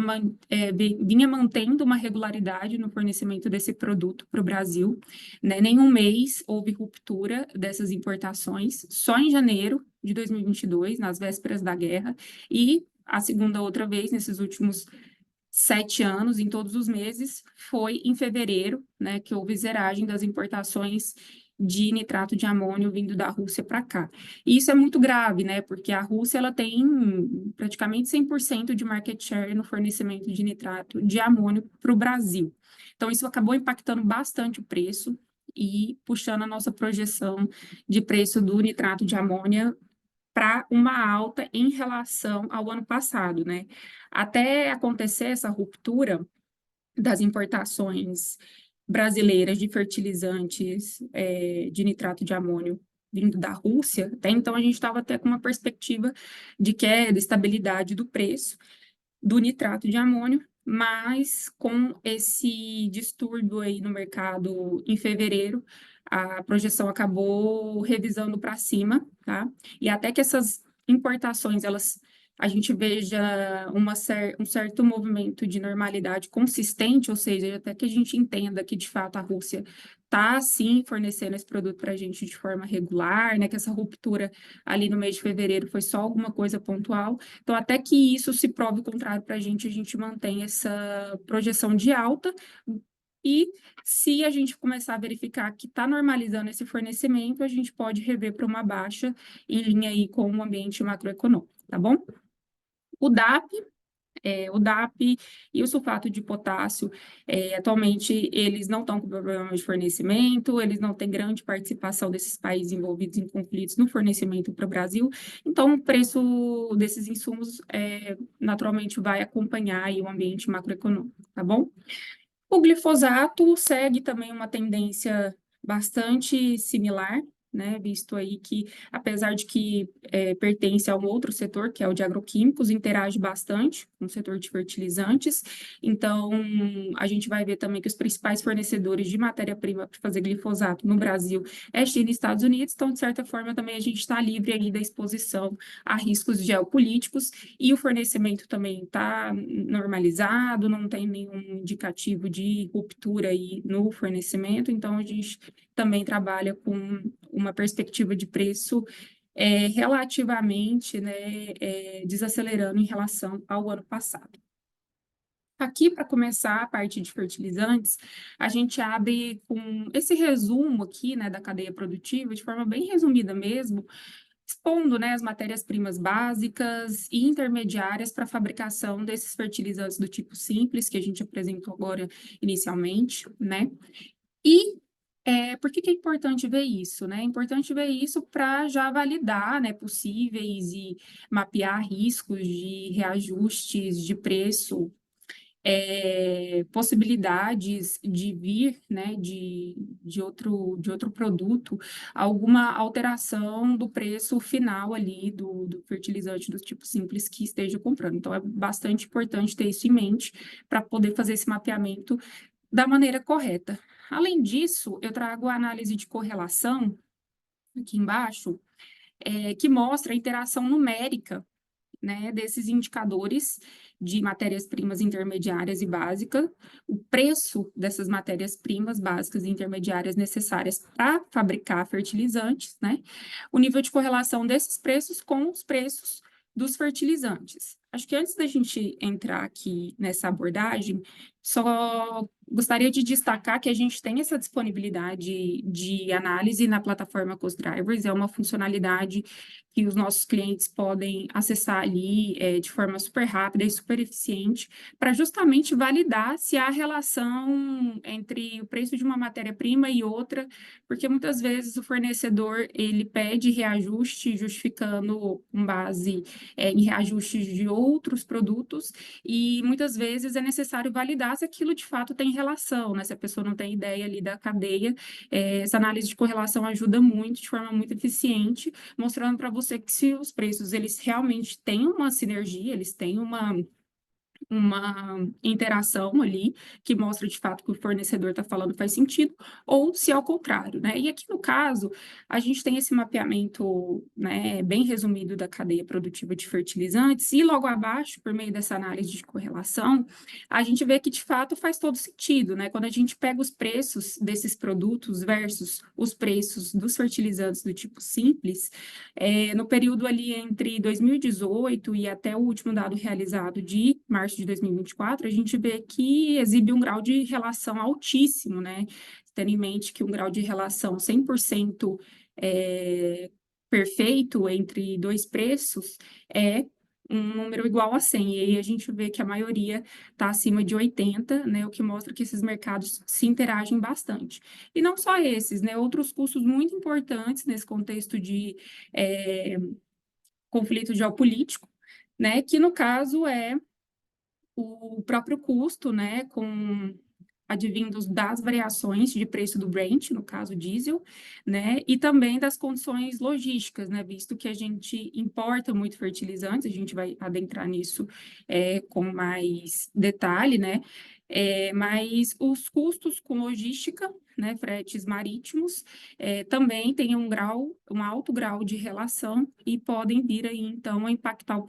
vinha mantendo uma regularidade no fornecimento desse produto para o Brasil, né? Nenhum mês houve ruptura dessas importações, só em janeiro de 2022, nas vésperas da guerra, e a segunda outra vez, nesses últimos 7 anos, em todos os meses, foi em fevereiro, né, que houve zeragem das importações de nitrato de amônio vindo da Rússia para cá. E isso é muito grave, né, porque a Rússia ela tem praticamente 100% de market share no fornecimento de nitrato de amônio para o Brasil. Então, isso acabou impactando bastante o preço e puxando a nossa projeção de preço do nitrato de amônia para uma alta em relação ao ano passado, né? Até acontecer essa ruptura das importações brasileiras de fertilizantes de nitrato de amônio vindo da Rússia, até então a gente estava até com uma perspectiva de queda, estabilidade do preço do nitrato de amônio, mas com esse distúrbio aí no mercado em fevereiro, a projeção acabou revisando para cima, tá? E até que essas importações, a gente veja um certo movimento de normalidade consistente, ou seja, até que a gente entenda que, de fato, a Rússia está, sim, fornecendo esse produto para a gente de forma regular, né? Que essa ruptura ali no mês de fevereiro foi só alguma coisa pontual. Então, até que isso se prove o contrário para a gente mantém essa projeção de alta. E se a gente começar a verificar que está normalizando esse fornecimento, a gente pode rever para uma baixa em linha aí com o ambiente macroeconômico, tá bom? O DAP e o sulfato de potássio, atualmente, eles não estão com problemas de fornecimento, eles não têm grande participação desses países envolvidos em conflitos no fornecimento para o Brasil, então o preço desses insumos, naturalmente, vai acompanhar aí o ambiente macroeconômico, tá bom? O glifosato segue também uma tendência bastante similar, né, visto aí que, apesar de que pertence a um outro setor, que é o de agroquímicos, interage bastante com o setor de fertilizantes. Então, a gente vai ver também que os principais fornecedores de matéria-prima para fazer glifosato no Brasil é China e Estados Unidos, então, de certa forma, também a gente está livre aí da exposição a riscos geopolíticos, e o fornecimento também está normalizado, não tem nenhum indicativo de ruptura aí no fornecimento, então a gente também trabalha com uma perspectiva de preço relativamente, né, desacelerando em relação ao ano passado. Aqui, para começar a parte de fertilizantes, a gente abre com esse resumo aqui, né, da cadeia produtiva, de forma bem resumida mesmo, expondo, né, as matérias-primas básicas e intermediárias para a fabricação desses fertilizantes do tipo simples, que a gente apresentou agora inicialmente, né? E por que que é importante ver isso, né? É importante ver isso para já validar, né, possíveis e mapear riscos de reajustes de preço, possibilidades de vir, né, de outro produto, alguma alteração do preço final ali do fertilizante do tipo simples que esteja comprando. Então, é bastante importante ter isso em mente para poder fazer esse mapeamento da maneira correta. Além disso, eu trago a análise de correlação aqui embaixo, que mostra a interação numérica, né, desses indicadores de matérias-primas intermediárias e básicas, o preço dessas matérias-primas básicas e intermediárias necessárias para fabricar fertilizantes, né, o nível de correlação desses preços com os preços dos fertilizantes. Acho que antes da gente entrar aqui nessa abordagem, só gostaria de destacar que a gente tem essa disponibilidade de análise na plataforma Cost Drivers, é uma funcionalidade que os nossos clientes podem acessar ali de forma super rápida e super eficiente, para justamente validar se há relação entre o preço de uma matéria-prima e outra, porque muitas vezes o fornecedor ele pede reajuste justificando com base em reajustes de outros produtos, e muitas vezes é necessário validar se aquilo de fato tem relação, né? Se a pessoa não tem ideia ali da cadeia, essa análise de correlação ajuda muito, de forma muito eficiente, mostrando para você que se os preços eles realmente têm uma sinergia, eles têm uma interação ali que mostra de fato que o fornecedor está falando faz sentido, ou se é ao contrário, né? E aqui no caso, a gente tem esse mapeamento, né, bem resumido da cadeia produtiva de fertilizantes, e logo abaixo, por meio dessa análise de correlação, a gente vê que de fato faz todo sentido, né? Quando a gente pega os preços desses produtos versus os preços dos fertilizantes do tipo simples, no período ali entre 2018 e até o último dado realizado de março de 2024, a gente vê que exibe um grau de relação altíssimo, né? Tendo em mente que um grau de relação 100% perfeito entre dois preços é um número igual a 100, e aí a gente vê que a maioria está acima de 80, né, o que mostra que esses mercados se interagem bastante. E não só esses, né, outros custos muito importantes nesse contexto de conflito geopolítico, né, que no caso é o próprio custo, né, com advindos das variações de preço do Brent, no caso diesel, né, e também das condições logísticas, né, visto que a gente importa muito fertilizantes, a gente vai adentrar nisso com mais detalhe, né, mas os custos com logística, né, fretes marítimos, também têm um alto grau de relação e podem vir aí, então, a impactar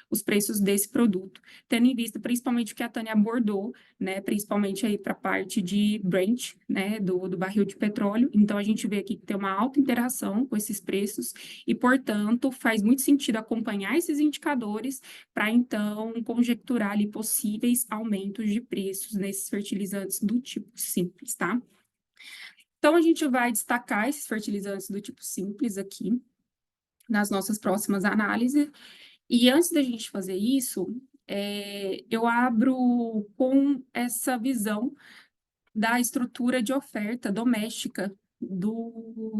os preços desse produto, tendo em vista principalmente o que a Tânia abordou, né, principalmente aí para a parte de Brent, né, do barril de petróleo. Então, a gente vê aqui que tem uma alta interação com esses preços e, portanto, faz muito sentido acompanhar esses indicadores para, então, conjecturar ali possíveis aumentos de preços nesses fertilizantes do tipo simples, tá? Então, a gente vai destacar esses fertilizantes do tipo simples aqui nas nossas próximas análises. E antes da gente fazer isso, eu abro com essa visão da estrutura de oferta doméstica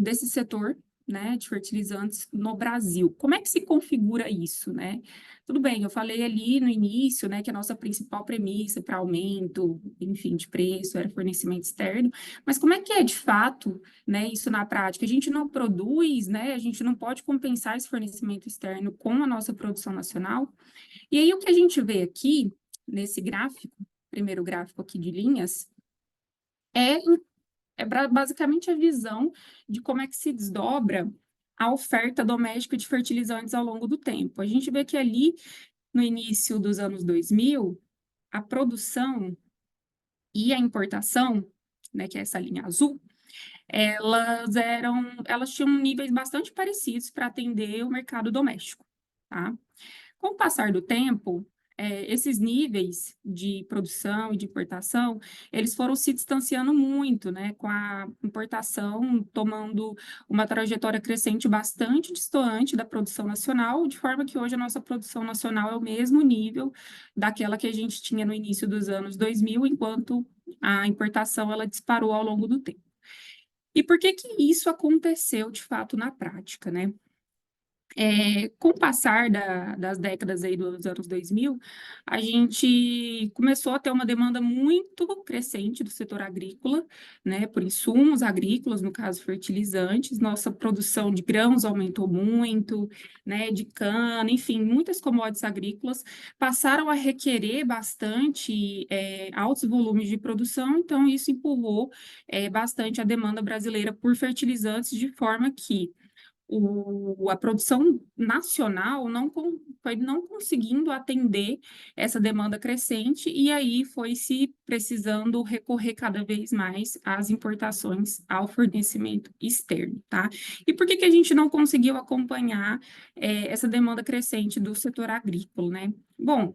desse setor, né, de fertilizantes no Brasil. Como é que se configura isso, né? Tudo bem, eu falei ali no início, né, que a nossa principal premissa para aumento, enfim, de preço era fornecimento externo, mas como é que é de fato, né, isso na prática? A gente não produz, né, a gente não pode compensar esse fornecimento externo com a nossa produção nacional. E aí o que a gente vê aqui nesse gráfico, primeiro gráfico aqui de linhas, é basicamente a visão de como é que se desdobra a oferta doméstica de fertilizantes ao longo do tempo. A gente vê que ali, no início dos anos 2000, a produção e a importação, né, que é essa linha azul, elas tinham níveis bastante parecidos para atender o mercado doméstico, tá? Com o passar do tempo, esses níveis de produção e de importação, eles foram se distanciando muito, né, com a importação tomando uma trajetória crescente bastante distante da produção nacional, de forma que hoje a nossa produção nacional é o mesmo nível daquela que a gente tinha no início dos anos 2000, enquanto a importação ela disparou ao longo do tempo. E por que que isso aconteceu de fato na prática, né? Com o passar das décadas aí dos anos 2000, a gente começou a ter uma demanda muito crescente do setor agrícola, né, por insumos agrícolas, no caso fertilizantes, nossa produção de grãos aumentou muito, né, de cana, enfim, muitas commodities agrícolas passaram a requerer bastante altos volumes de produção, então isso empurrou bastante a demanda brasileira por fertilizantes, de forma que a produção nacional foi não conseguindo atender essa demanda crescente, e aí foi se precisando recorrer cada vez mais às importações, ao fornecimento externo, tá? E por que que a gente não conseguiu acompanhar essa demanda crescente do setor agrícola, né? Bom,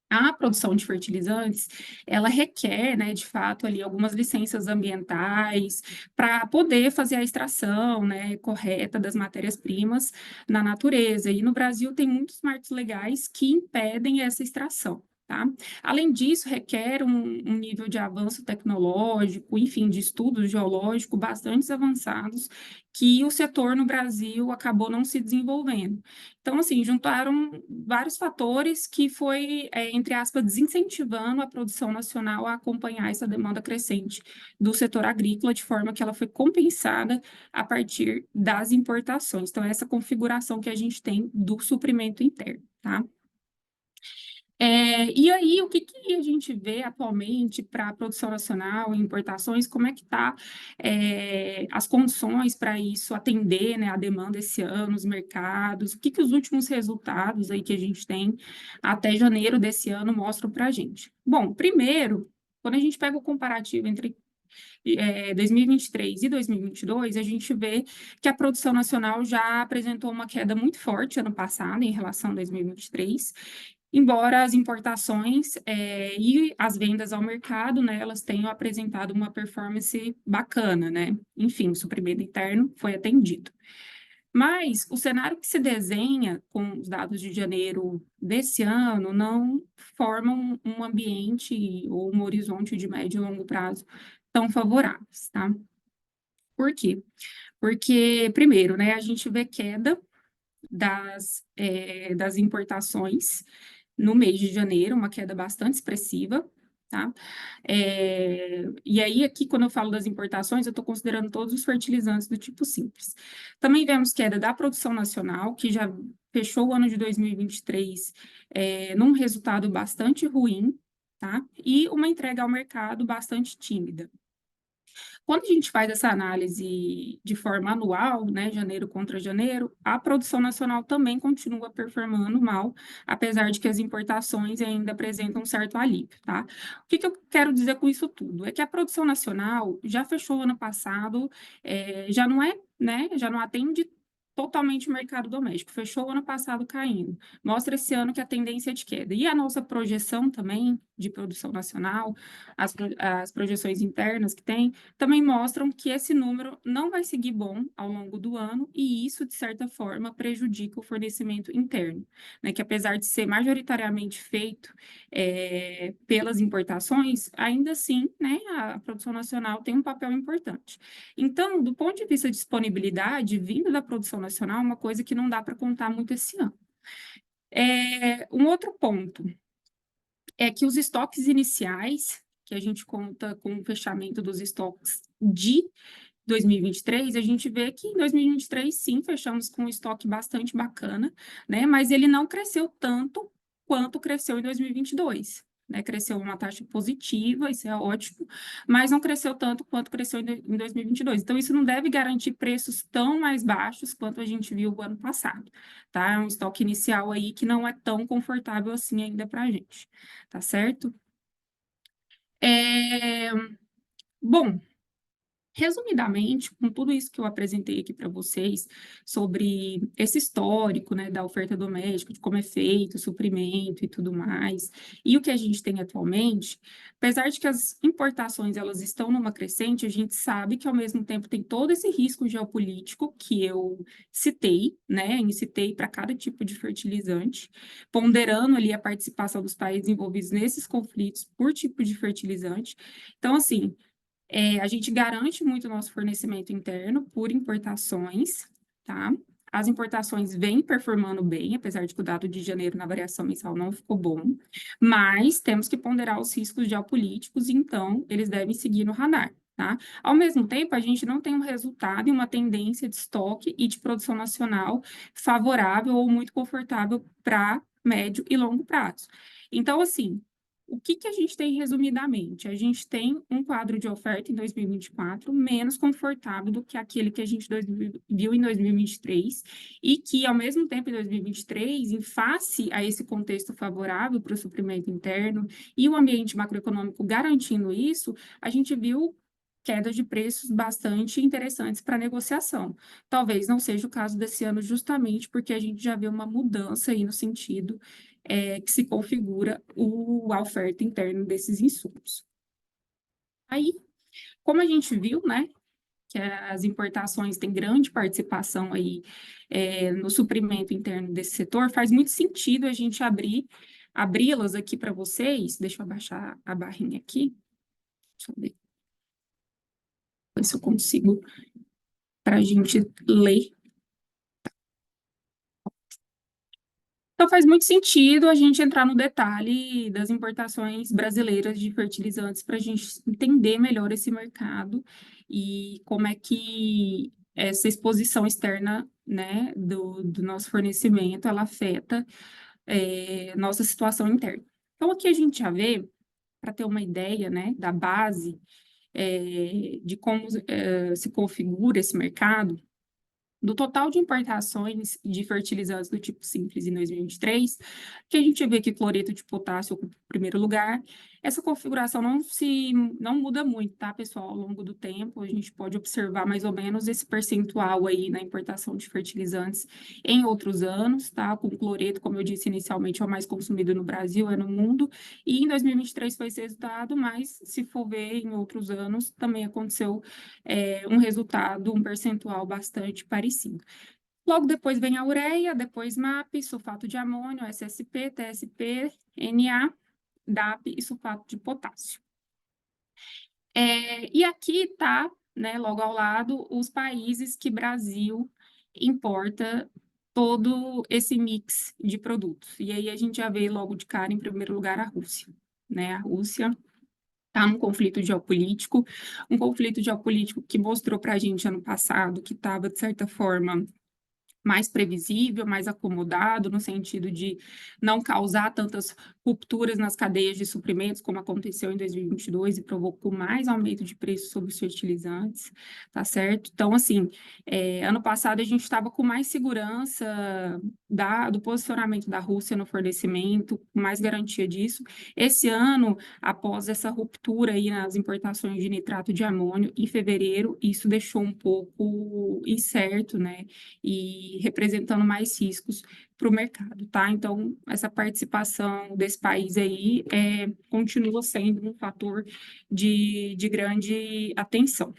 a produção de fertilizantes, ela requer, né, de fato, ali algumas licenças ambientais para poder fazer a extração, né, correta das matérias-primas na natureza. E no Brasil tem muitos marcos legais que impedem essa extração. Tá? Além disso, requer um nível de avanço tecnológico, enfim, de estudo geológico bastante avançados, que o setor no Brasil acabou não se desenvolvendo. Então, assim, juntaram vários fatores que foi, entre aspas, desincentivando a produção nacional a acompanhar essa demanda crescente do setor agrícola, de forma que ela foi compensada a partir das importações. Então, essa configuração que a gente tem do suprimento interno, tá? E aí, o que que a gente vê atualmente para a produção nacional e importações? Como é que está as condições para isso atender, né, a demanda esse ano, os mercados? O que que os últimos resultados aí que a gente tem até janeiro desse ano mostram para a gente? Bom, primeiro, quando a gente pega o comparativo entre 2023 e 2022, a gente vê que a produção nacional já apresentou uma queda muito forte ano passado em relação a 2023, embora as importações e as vendas ao mercado, né, elas tenham apresentado uma performance bacana, né? Enfim, o suprimento interno foi atendido. Mas o cenário que se desenha com os dados de janeiro desse ano não forma um ambiente ou um horizonte de médio e longo prazo tão favoráveis, tá? Por quê? Porque, primeiro, né, a gente vê queda das importações no mês de janeiro, uma queda bastante expressiva, tá? E aí, aqui, quando eu falo das importações, eu estou considerando todos os fertilizantes do tipo simples. Também vemos queda da produção nacional, que já fechou o ano de 2023 num resultado bastante ruim, tá? E uma entrega ao mercado bastante tímida. Quando a gente faz essa análise de forma anual, né, janeiro contra janeiro, a produção nacional também continua performando mal, apesar de que as importações ainda apresentam um certo alívio, tá? O que que eu quero dizer com isso tudo? É que a produção nacional já fechou ano passado, já não é, né, já não atende totalmente o mercado doméstico, fechou o ano passado caindo. Mostra esse ano que a tendência é de queda. E a nossa projeção também de produção nacional, as projeções internas que tem, também mostram que esse número não vai seguir bom ao longo do ano, e isso, de certa forma, prejudica o fornecimento interno, né, que apesar de ser majoritariamente feito pelas importações, ainda assim, né, a produção nacional tem um papel importante. Então, do ponto de vista de disponibilidade, vindo da produção nacional, é uma coisa que não dá para contar muito esse ano. Um outro ponto é que os estoques iniciais, que a gente conta com o fechamento dos estoques de 2023, a gente vê que em 2023, sim, fechamos com um estoque bastante bacana, né? Mas ele não cresceu tanto quanto cresceu em 2022. Né, cresceu uma taxa positiva, isso é ótimo, mas não cresceu tanto quanto cresceu em 2022. Então, isso não deve garantir preços tão mais baixos quanto a gente viu o ano passado, tá? É um estoque inicial aí que não é tão confortável assim ainda para a gente, tá certo? Bom, resumidamente, com tudo isso que eu apresentei aqui para vocês, sobre esse histórico, né, da oferta doméstica, de como é feito o suprimento e tudo mais, e o que a gente tem atualmente, apesar de que as importações elas estão numa crescente, a gente sabe que ao mesmo tempo tem todo esse risco geopolítico que eu citei, né, citei para cada tipo de fertilizante, ponderando ali a participação dos países envolvidos nesses conflitos por tipo de fertilizante. Então, assim, a gente garante muito o nosso fornecimento interno por importações, tá? As importações vêm performando bem, apesar de que o dado de janeiro na variação mensal não ficou bom, mas temos que ponderar os riscos geopolíticos, então eles devem seguir no radar, tá? Ao mesmo tempo, a gente não tem um resultado e uma tendência de estoque e de produção nacional favorável ou muito confortável para médio e longo prazo. Então, assim, o que a gente tem resumidamente? A gente tem um quadro de oferta em 2024 menos confortável do que aquele que a gente viu em 2023 e que, ao mesmo tempo, em 2023, em face a esse contexto favorável para o suprimento interno e o ambiente macroeconômico garantindo isso, a gente viu quedas de preços bastante interessantes para negociação. Talvez não seja o caso desse ano, justamente porque a gente já vê uma mudança aí no sentido que se configura a oferta interna desses insumos. Aí, como a gente viu, né, que as importações têm grande participação aí no suprimento interno desse setor, faz muito sentido a gente abri-las aqui para vocês. Deixa eu abaixar a barrinha aqui. Deixa eu ver se eu consigo para a gente ler. Então, faz muito sentido a gente entrar no detalhe das importações brasileiras de fertilizantes para a gente entender melhor esse mercado e como é que essa exposição externa, né, do nosso fornecimento, ela afeta nossa situação interna. Então, aqui a gente já vê, para ter uma ideia, né, da base de como se configura esse mercado, do total de importações de fertilizantes do tipo simples em 2023, que a gente vê que cloreto de potássio ocupa o primeiro lugar. Essa configuração não muda muito, tá, pessoal? Ao longo do tempo, a gente pode observar mais ou menos esse percentual aí na importação de fertilizantes em outros anos, tá? Com cloreto, como eu disse inicialmente, é o mais consumido no Brasil, é no mundo, e em 2023 foi esse resultado, mas se for ver em outros anos, também aconteceu um resultado, um percentual bastante parecido. Logo depois vem a ureia, depois MAP, sulfato de amônio, SSP, TSP, Na, DAP e sulfato de potássio. E aqui está, né, logo ao lado, os países que Brasil importa todo esse mix de produtos. E aí a gente já vê logo de cara, em primeiro lugar, a Rússia. Né? A Rússia está num conflito geopolítico, um conflito geopolítico que mostrou para a gente ano passado que estava, de certa forma, mais previsível, mais acomodado, no sentido de não causar tantas rupturas nas cadeias de suprimentos, como aconteceu em 2022 e provocou mais aumento de preço sobre os fertilizantes, tá certo? Então, assim, ano passado a gente estava com mais segurança do posicionamento da Rússia no fornecimento, com mais garantia disso. Esse ano, após essa ruptura aí nas importações de nitrato de amônio, em fevereiro, isso deixou um pouco incerto, né? E e representando mais riscos para o mercado, tá? Então, essa participação desse país aí continua sendo um fator de grande atenção.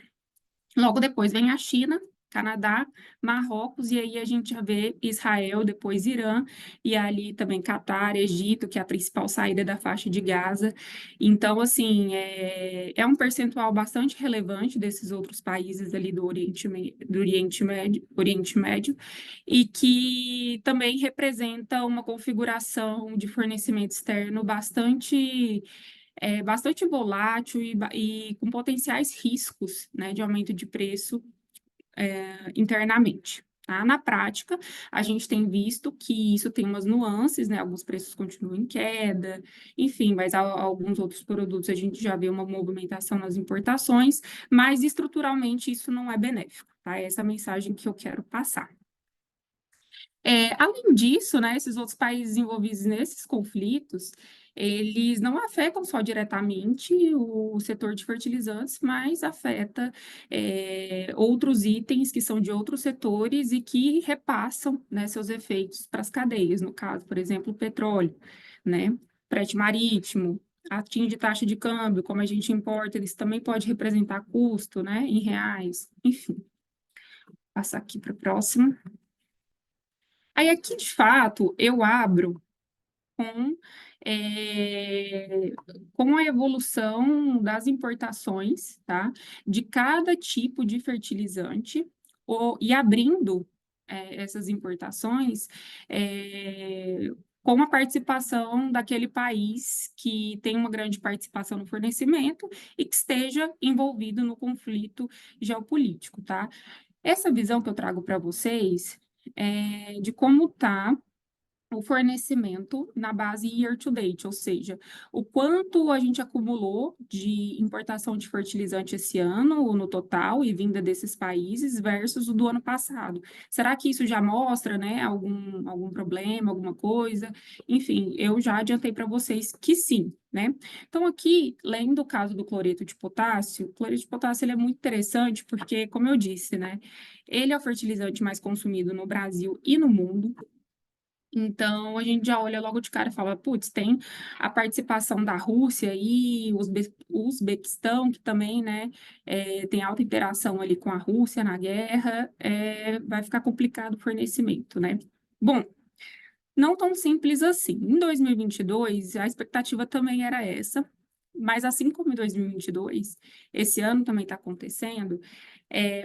Logo depois vem a China, Canadá, Marrocos, e aí a gente já vê Israel, depois Irã, e ali também Catar, Egito, que é a principal saída da faixa de Gaza. Então, assim, é um percentual bastante relevante desses outros países ali do Oriente Médio, e que também representa uma configuração de fornecimento externo bastante volátil e com potenciais riscos, né, de aumento de preço internamente. Tá? Na prática, a gente tem visto que isso tem umas nuances, né? Alguns preços continuam em queda, enfim, mas alguns outros produtos a gente já vê uma movimentação nas importações, mas estruturalmente isso não é benéfico, tá? Essa é a mensagem que eu quero passar. Além disso, né, esses outros países envolvidos nesses conflitos, eles não afetam só diretamente o setor de fertilizantes, mas afeta outros itens que são de outros setores e que repassam, né, seus efeitos para as cadeias, no caso, por exemplo, o petróleo, né, frete marítimo, atinge taxa de câmbio, como a gente importa, eles também pode representar custo, né, em reais, enfim. Vou passar aqui para o próximo. Aí aqui, de fato, eu abro com, com a evolução das importações, tá? De cada tipo de fertilizante, e abrindo essas importações com a participação daquele país que tem uma grande participação no fornecimento e que esteja envolvido no conflito geopolítico, tá? Essa visão que eu trago para vocês é de como está o fornecimento na base year to date, ou seja, o quanto a gente acumulou de importação de fertilizante esse ano, no total, e vinda desses países, versus o do ano passado. Será que isso já mostra, né, algum problema, alguma coisa? Enfim, eu já adiantei para vocês que sim, né? Então, aqui, lendo o caso do cloreto de potássio, o cloreto de potássio ele é muito interessante porque, como eu disse, né, ele é o fertilizante mais consumido no Brasil e no mundo. Então, a gente já olha logo de cara e fala, putz, tem a participação da Rússia e o Uzbequistão, que também, né, tem alta interação ali com a Rússia na guerra, vai ficar complicado o fornecimento, né? Bom, não tão simples assim. Em 2022, a expectativa também era essa, mas assim como em 2022, esse ano também está acontecendo,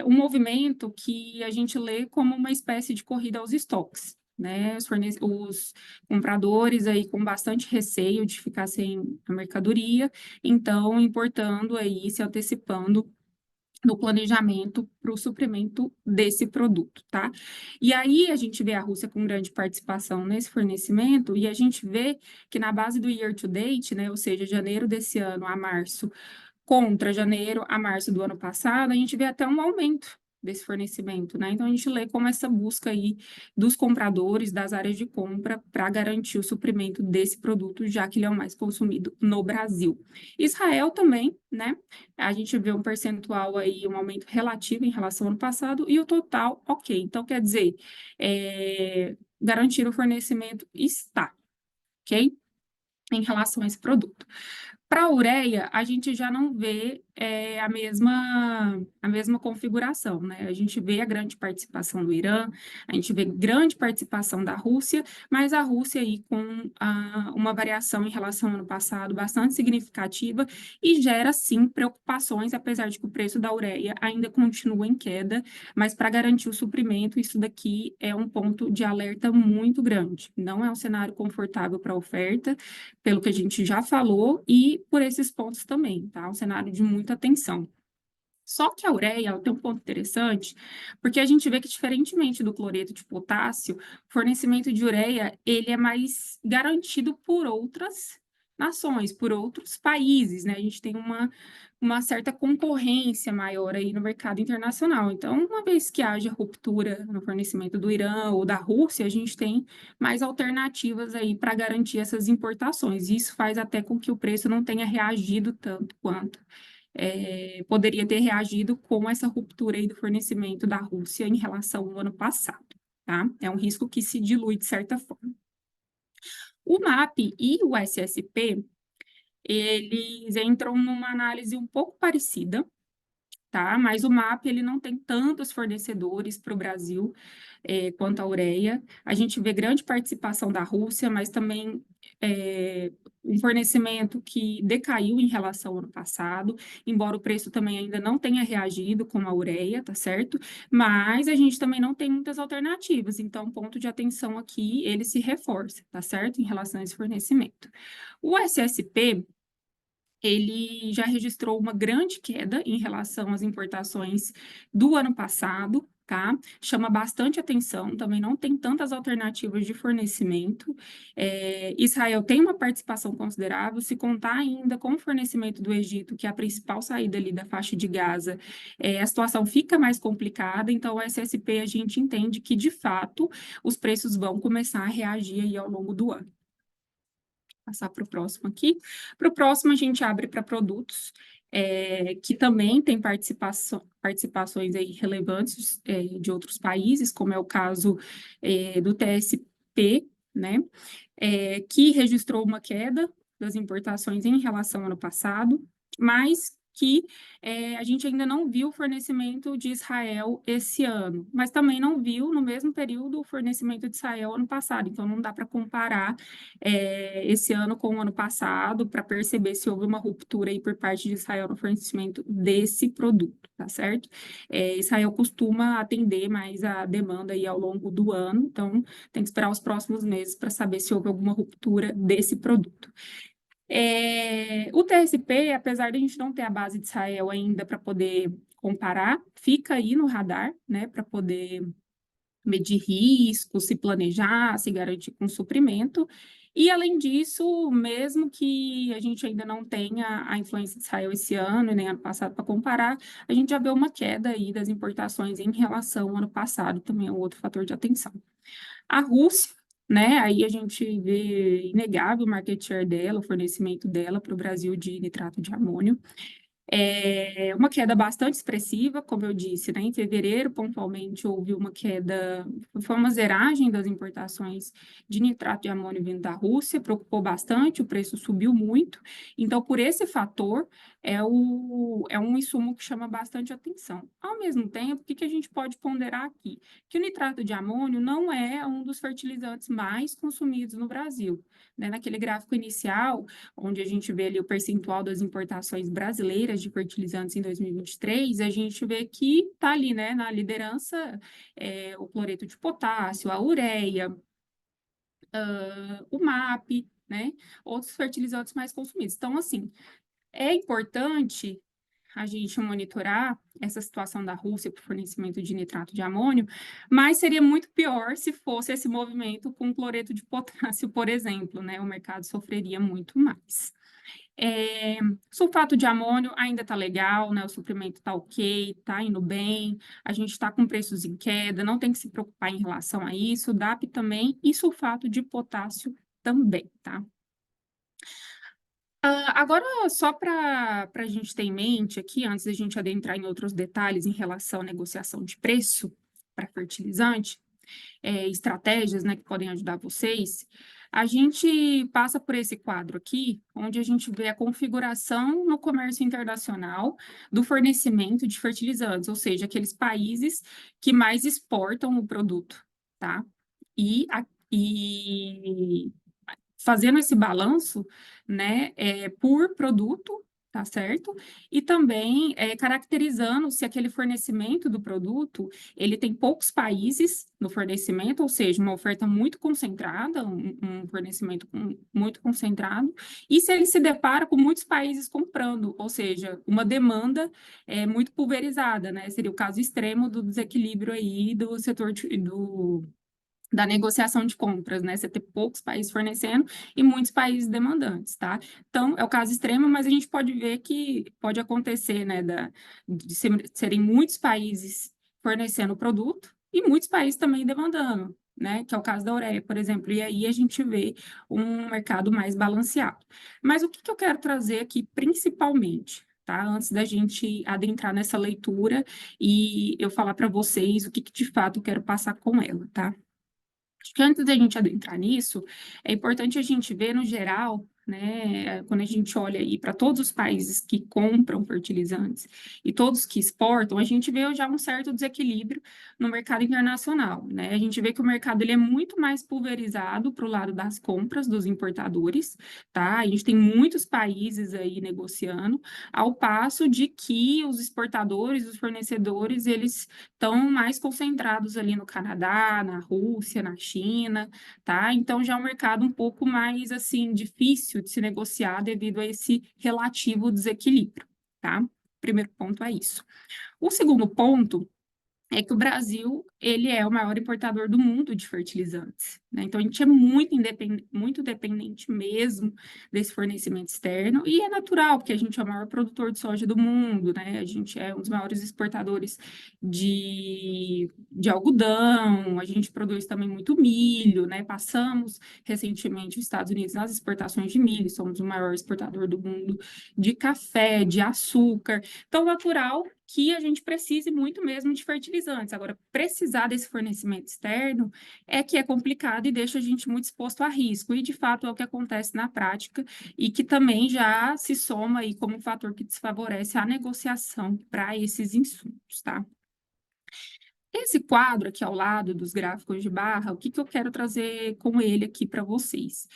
um movimento que a gente lê como uma espécie de corrida aos estoques, né? Os compradores aí com bastante receio de ficar sem a mercadoria, então importando aí, se antecipando no planejamento para o suprimento desse produto, tá? E aí a gente vê a Rússia com grande participação nesse fornecimento e a gente vê que na base do year to date, né, ou seja, janeiro desse ano a março, contra janeiro a março do ano passado, a gente vê até um aumento desse fornecimento, né? Então, a gente lê como essa busca aí dos compradores, das áreas de compra, para garantir o suprimento desse produto, já que ele é o mais consumido no Brasil. Israel também, né? A gente vê um percentual aí, um aumento relativo em relação ao ano passado, e o total, ok. Então, quer dizer, garantir o fornecimento está, ok? Em relação a esse produto. Para a ureia, a gente já não vê a mesma configuração, né? A gente vê a grande participação do Irã, a gente vê grande participação da Rússia, mas a Rússia aí com uma variação em relação ao ano passado bastante significativa e gera, sim, preocupações, apesar de que o preço da ureia ainda continua em queda, mas para garantir o suprimento, isso daqui é um ponto de alerta muito grande. Não é um cenário confortável para a oferta, pelo que a gente já falou, e por esses pontos também, tá? Um cenário de muita tensão. Só que a ureia, ela tem um ponto interessante, porque a gente vê que, diferentemente do cloreto de potássio, o fornecimento de ureia, ele é mais garantido por outras nações, por outros países, né? A gente tem uma certa concorrência maior aí no mercado internacional. Então, uma vez que haja ruptura no fornecimento do Irã ou da Rússia, a gente tem mais alternativas aí para garantir essas importações. Isso faz até com que o preço não tenha reagido tanto quanto poderia ter reagido com essa ruptura aí do fornecimento da Rússia em relação ao ano passado. tá? É um risco que se dilui de certa forma. O MAP e o SSP, eles entram numa análise um pouco parecida, tá? Mas o MAP, ele não tem tantos fornecedores para o Brasil quanto a ureia. A gente vê grande participação da Rússia, mas também um fornecimento que decaiu em relação ao ano passado, embora o preço também ainda não tenha reagido como a ureia, tá certo? Mas a gente também não tem muitas alternativas, então ponto de atenção aqui, ele se reforça, tá certo? Em relação a esse fornecimento. O SSP, ele já registrou uma grande queda em relação às importações do ano passado, tá? Chama bastante atenção, também não tem tantas alternativas de fornecimento. Israel tem uma participação considerável, se contar ainda com o fornecimento do Egito, que é a principal saída ali da faixa de Gaza, a situação fica mais complicada, então o SSP a gente entende que, de fato, os preços vão começar a reagir aí ao longo do ano. Passar para o próximo aqui. Para o próximo, a gente abre para produtos que também têm participações aí relevantes de outros países, como é o caso do TSP, né, que registrou uma queda das importações em relação ao ano passado, mas que a gente ainda não viu o fornecimento de Israel esse ano, mas também não viu no mesmo período o fornecimento de Israel ano passado, então não dá para comparar esse ano com o ano passado para perceber se houve uma ruptura aí por parte de Israel no fornecimento desse produto, tá certo? Israel costuma atender mais a demanda aí ao longo do ano, então tem que esperar os próximos meses para saber se houve alguma ruptura desse produto. O TSP, apesar de a gente não ter a base de Israel ainda para poder comparar, fica aí no radar, né, para poder medir riscos, se planejar, se garantir com suprimento. E, além disso, mesmo que a gente ainda não tenha a influência de Israel esse ano e nem ano passado para comparar, a gente já vê uma queda aí das importações em relação ao ano passado, também é um outro fator de atenção. A Rússia, né, aí a gente vê inegável o market share dela, o fornecimento dela para o Brasil de nitrato de amônio. Uma queda bastante expressiva, como eu disse, né? Em fevereiro, pontualmente, houve uma queda, foi uma zeragem das importações de nitrato de amônio vindo da Rússia, preocupou bastante, o preço subiu muito. Então, por esse fator, é um insumo que chama bastante atenção. Ao mesmo tempo, o que a gente pode ponderar aqui? Que o nitrato de amônio não é um dos fertilizantes mais consumidos no Brasil, né? Naquele gráfico inicial, onde a gente vê ali o percentual das importações brasileiras de fertilizantes em 2023, a gente vê que está ali, né, na liderança, o cloreto de potássio, a ureia, o MAP, né, outros fertilizantes mais consumidos. Então, assim, é importante a gente monitorar essa situação da Rússia para o fornecimento de nitrato de amônio, mas seria muito pior se fosse esse movimento com cloreto de potássio, por exemplo, né? O mercado sofreria muito mais. Sulfato de amônio ainda está legal, né? O suprimento está ok, está indo bem, a gente está com preços em queda, não tem que se preocupar em relação a isso, DAP também, e sulfato de potássio também, tá? Agora, só para a gente ter em mente aqui, antes da gente adentrar em outros detalhes em relação à negociação de preço para fertilizante, estratégias, né, que podem ajudar vocês, a gente passa por esse quadro aqui, onde a gente vê a configuração no comércio internacional do fornecimento de fertilizantes, ou seja, aqueles países que mais exportam o produto, tá? E fazendo esse balanço, né, por produto, tá certo? E também caracterizando se aquele fornecimento do produto, ele tem poucos países no fornecimento, ou seja, uma oferta muito concentrada, um fornecimento muito concentrado, e se ele se depara com muitos países comprando, ou seja, uma demanda muito pulverizada, né? Seria o caso extremo do desequilíbrio aí do setor da negociação de compras, né? Você ter poucos países fornecendo e muitos países demandantes, tá? Então, é o caso extremo, mas a gente pode ver que pode acontecer, né, de serem muitos países fornecendo o produto e muitos países também demandando, né? Que é o caso da ureia, por exemplo. E aí a gente vê um mercado mais balanceado. Mas o que eu quero trazer aqui, principalmente? tá? Antes da gente adentrar nessa leitura e eu falar para vocês o que de fato eu quero passar com ela, tá? Acho que antes da gente adentrar nisso, é importante a gente ver no geral, né, quando a gente olha aí para todos os países que compram fertilizantes e todos que exportam, a gente vê já um certo desequilíbrio no mercado internacional, né? A gente vê que o mercado ele é muito mais pulverizado para o lado das compras dos importadores, tá? A gente tem muitos países aí negociando, ao passo de que os exportadores, os fornecedores, eles estão mais concentrados ali no Canadá, na Rússia, na China, tá? Então já é um mercado um pouco mais assim difícil de se negociar devido a esse relativo desequilíbrio, tá? Primeiro ponto é isso. O segundo ponto é que o Brasil, ele é o maior importador do mundo de fertilizantes, né? Então, a gente é muito dependente mesmo desse fornecimento externo, e é natural, porque a gente é o maior produtor de soja do mundo, né? A gente é um dos maiores exportadores de algodão, a gente produz também muito milho, né? Passamos recentemente os Estados Unidos nas exportações de milho, somos o maior exportador do mundo de café, de açúcar. Então, natural que a gente precise muito mesmo de fertilizantes. Agora, precisar desse fornecimento externo é que é complicado e deixa a gente muito exposto a risco, e de fato é o que acontece na prática, e que também já se soma aí como um fator que desfavorece a negociação para esses insumos, tá? Esse quadro aqui ao lado dos gráficos de barra, o que eu quero trazer com ele aqui para vocês?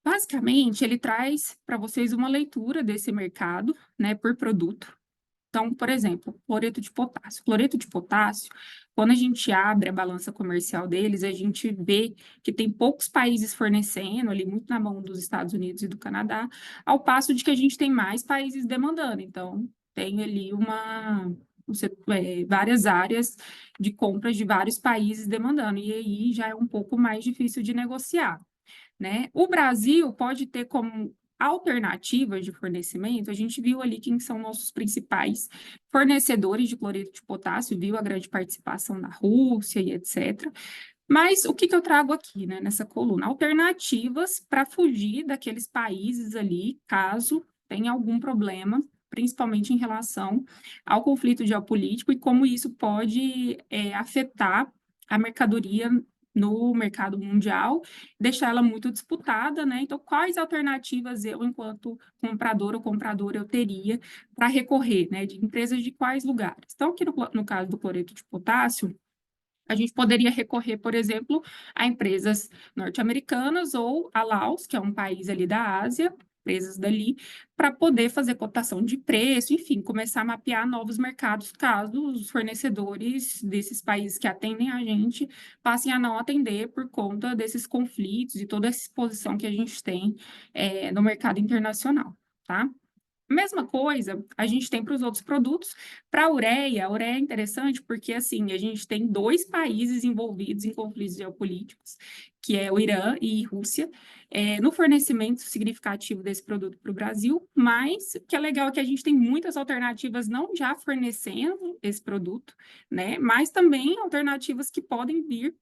Basicamente, ele traz para vocês uma leitura desse mercado, né, por produto. Então, por exemplo, cloreto de potássio. Cloreto de potássio, quando a gente abre a balança comercial deles, a gente vê que tem poucos países fornecendo, ali muito na mão dos Estados Unidos e do Canadá, ao passo de que a gente tem mais países demandando. Então, tem ali várias áreas de compras de vários países demandando, e aí já é um pouco mais difícil de negociar, né? O Brasil pode ter como alternativas de fornecimento, a gente viu ali quem são nossos principais fornecedores de cloreto de potássio, viu a grande participação da Rússia e etc. Mas o que eu trago aqui, né, nessa coluna? Alternativas para fugir daqueles países ali, caso tenha algum problema, principalmente em relação ao conflito geopolítico e como isso pode afetar a mercadoria no mercado mundial, deixar ela muito disputada, né? Então, quais alternativas eu, enquanto comprador ou compradora, eu teria para recorrer, né? De empresas de quais lugares? Então, aqui no caso do cloreto de potássio, a gente poderia recorrer, por exemplo, a empresas norte-americanas ou a Laos, que é um país ali da Ásia, empresas dali, para poder fazer cotação de preço, enfim, começar a mapear novos mercados, caso os fornecedores desses países que atendem a gente passem a não atender por conta desses conflitos e toda essa exposição que a gente tem no mercado internacional, tá? Mesma coisa a gente tem para os outros produtos. Para a ureia é interessante porque, assim, a gente tem dois países envolvidos em conflitos geopolíticos, que é o Irã e Rússia, no fornecimento significativo desse produto para o Brasil, mas o que é legal é que a gente tem muitas alternativas não já fornecendo esse produto, né, mas também alternativas que podem vir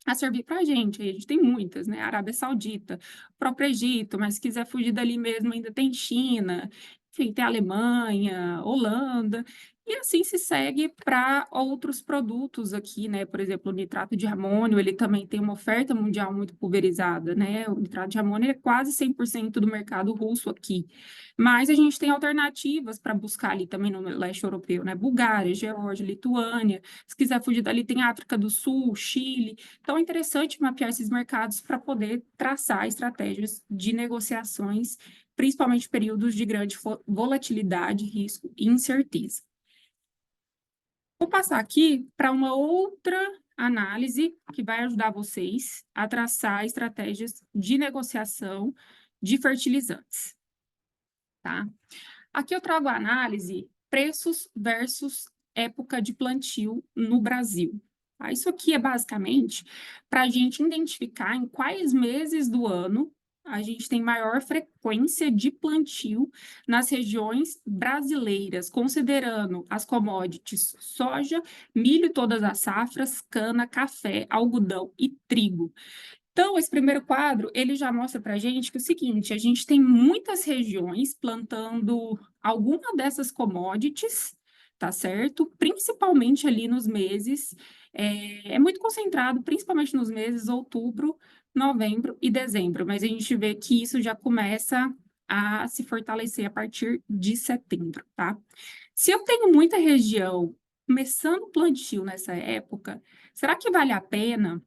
a servir para a gente. Aí a gente tem muitas, né? Arábia Saudita, o próprio Egito, mas se quiser fugir dali mesmo, ainda tem China, enfim, tem Alemanha, Holanda, e assim se segue para outros produtos aqui, né? Por exemplo, o nitrato de amônio, ele também tem uma oferta mundial muito pulverizada, né? O nitrato de amônio é quase 100% do mercado russo aqui. Mas a gente tem alternativas para buscar ali também no leste europeu, né? Bulgária, Geórgia, Lituânia. Se quiser fugir dali, tem África do Sul, Chile. Então, é interessante mapear esses mercados para poder traçar estratégias de negociações, principalmente em períodos de grande volatilidade, risco e incerteza. Vou passar aqui para uma outra análise que vai ajudar vocês a traçar estratégias de negociação de fertilizantes, tá? Aqui eu trago a análise preços versus época de plantio no Brasil. Tá? Isso aqui é basicamente para a gente identificar em quais meses do ano a gente tem maior frequência de plantio nas regiões brasileiras, considerando as commodities soja, milho, todas as safras, cana, café, algodão e trigo. Então, esse primeiro quadro, ele já mostra para a gente que é o seguinte, a gente tem muitas regiões plantando alguma dessas commodities, tá certo? Principalmente ali nos meses, é muito concentrado, principalmente nos meses outubro, novembro e dezembro, mas a gente vê que isso já começa a se fortalecer a partir de setembro, tá? Se eu tenho muita região começando o plantio nessa época, será que vale a pena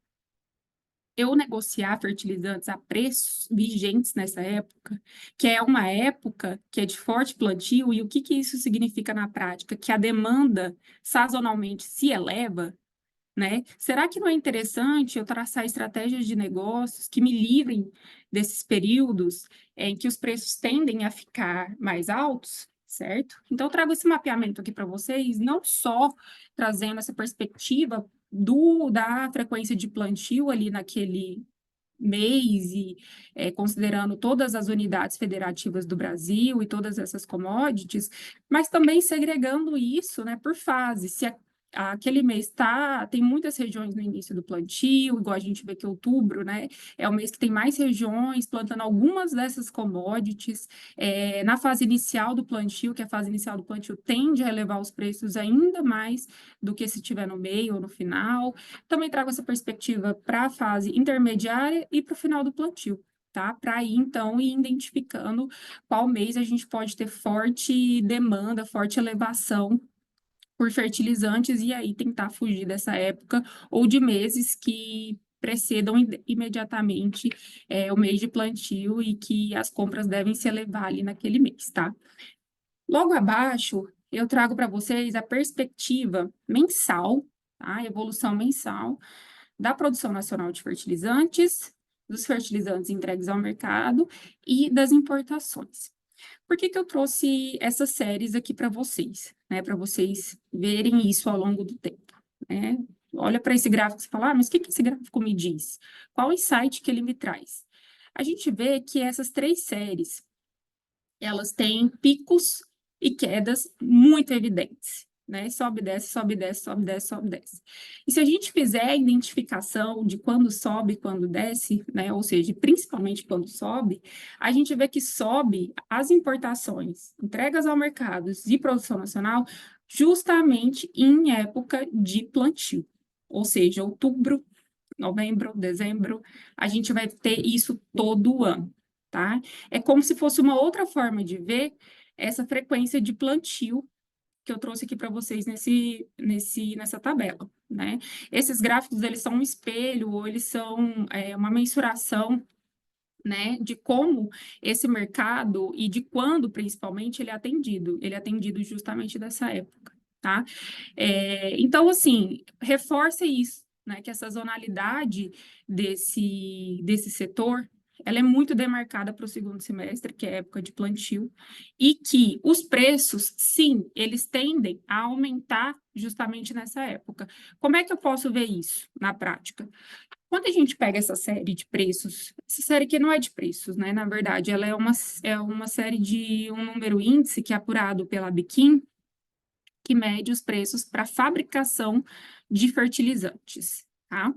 eu negociar fertilizantes a preços vigentes nessa época, que é uma época que é de forte plantio, e o que isso significa na prática? Que a demanda sazonalmente se eleva, né? Será que não é interessante eu traçar estratégias de negócios que me livrem desses períodos em que os preços tendem a ficar mais altos? Certo? Então, eu trago esse mapeamento aqui para vocês, não só trazendo essa perspectiva da frequência de plantio ali naquele mês e considerando todas as unidades federativas do Brasil e todas essas commodities, mas também segregando isso, né, por fase. Se aquele mês tem muitas regiões no início do plantio, igual a gente vê que outubro, né, é o mês que tem mais regiões plantando algumas dessas commodities. Na fase inicial do plantio, que a fase inicial do plantio tende a elevar os preços ainda mais do que se tiver no meio ou no final. Também trago essa perspectiva para a fase intermediária e para o final do plantio, tá? Para ir, então, ir identificando qual mês a gente pode ter forte demanda, forte elevação por fertilizantes e aí tentar fugir dessa época ou de meses que precedam imediatamente o mês de plantio e que as compras devem se elevar ali naquele mês, tá? Logo abaixo, eu trago para vocês a perspectiva mensal, tá? Evolução mensal da produção nacional de fertilizantes, dos fertilizantes entregues ao mercado e das importações. Por que eu trouxe essas séries aqui para vocês, né? Para vocês verem isso ao longo do tempo, né? Olha para esse gráfico e fala, mas o que esse gráfico me diz? Qual o insight que ele me traz? A gente vê que essas três séries, elas têm picos e quedas muito evidentes, né? Sobe, desce, sobe, desce, sobe, desce, sobe, desce. E se a gente fizer a identificação de quando sobe e quando desce, né? Ou seja, principalmente quando sobe, a gente vê que sobe as importações, entregas ao mercado de produção nacional, justamente em época de plantio. Ou seja, outubro, novembro, dezembro, a gente vai ter isso todo ano, tá? É como se fosse uma outra forma de ver essa frequência de plantio que eu trouxe aqui para vocês nessa tabela, né? Esses gráficos, eles são um espelho, ou eles são uma mensuração, né, de como esse mercado e de quando, principalmente, ele é atendido. Ele é atendido justamente dessa época, tá? Então, assim, reforça isso, né, que essa sazonalidade desse setor, ela é muito demarcada para o segundo semestre, que é a época de plantio, e que os preços, sim, eles tendem a aumentar justamente nessa época. Como é que eu posso ver isso na prática? Quando a gente pega essa série de preços, essa série que não é de preços, né? Na verdade, ela é uma série de um número índice que é apurado pela Biquim, que mede os preços para fabricação de fertilizantes, tá?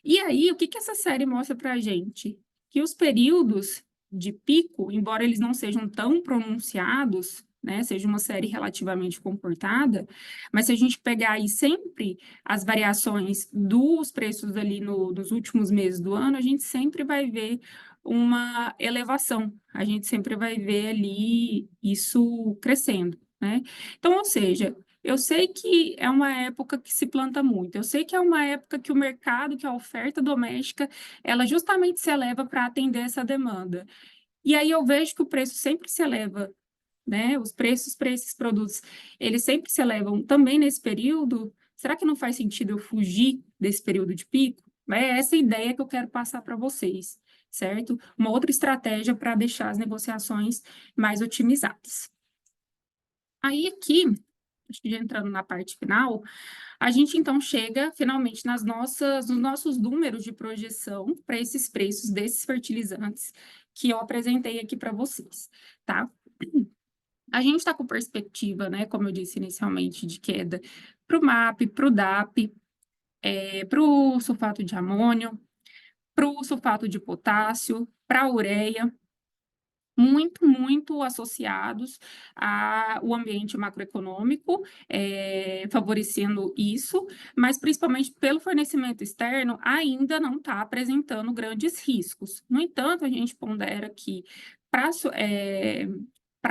E aí, o que essa série mostra para a gente? Que os períodos de pico, embora eles não sejam tão pronunciados, né, seja uma série relativamente comportada, mas se a gente pegar aí sempre as variações dos preços ali nos últimos meses do ano, a gente sempre vai ver uma elevação, a gente sempre vai ver ali isso crescendo, né? Então, ou seja, eu sei que é uma época que se planta muito, eu sei que é uma época que o mercado, que a oferta doméstica, ela justamente se eleva para atender essa demanda. E aí eu vejo que o preço sempre se eleva, né? Os preços para esses produtos, eles sempre se elevam também nesse período. Será que não faz sentido eu fugir desse período de pico? É essa ideia que eu quero passar para vocês, certo? Uma outra estratégia para deixar as negociações mais otimizadas. Aí aqui, acho que já entrando na parte final, a gente então chega finalmente nos nossos números de projeção para esses preços desses fertilizantes que eu apresentei aqui para vocês, tá? A gente está com perspectiva, né, como eu disse inicialmente, de queda para o MAP, para o DAP, para o sulfato de amônio, para o sulfato de potássio, para a ureia, muito associados ao ambiente macroeconômico, favorecendo isso, mas principalmente pelo fornecimento externo, ainda não está apresentando grandes riscos. No entanto, a gente pondera que para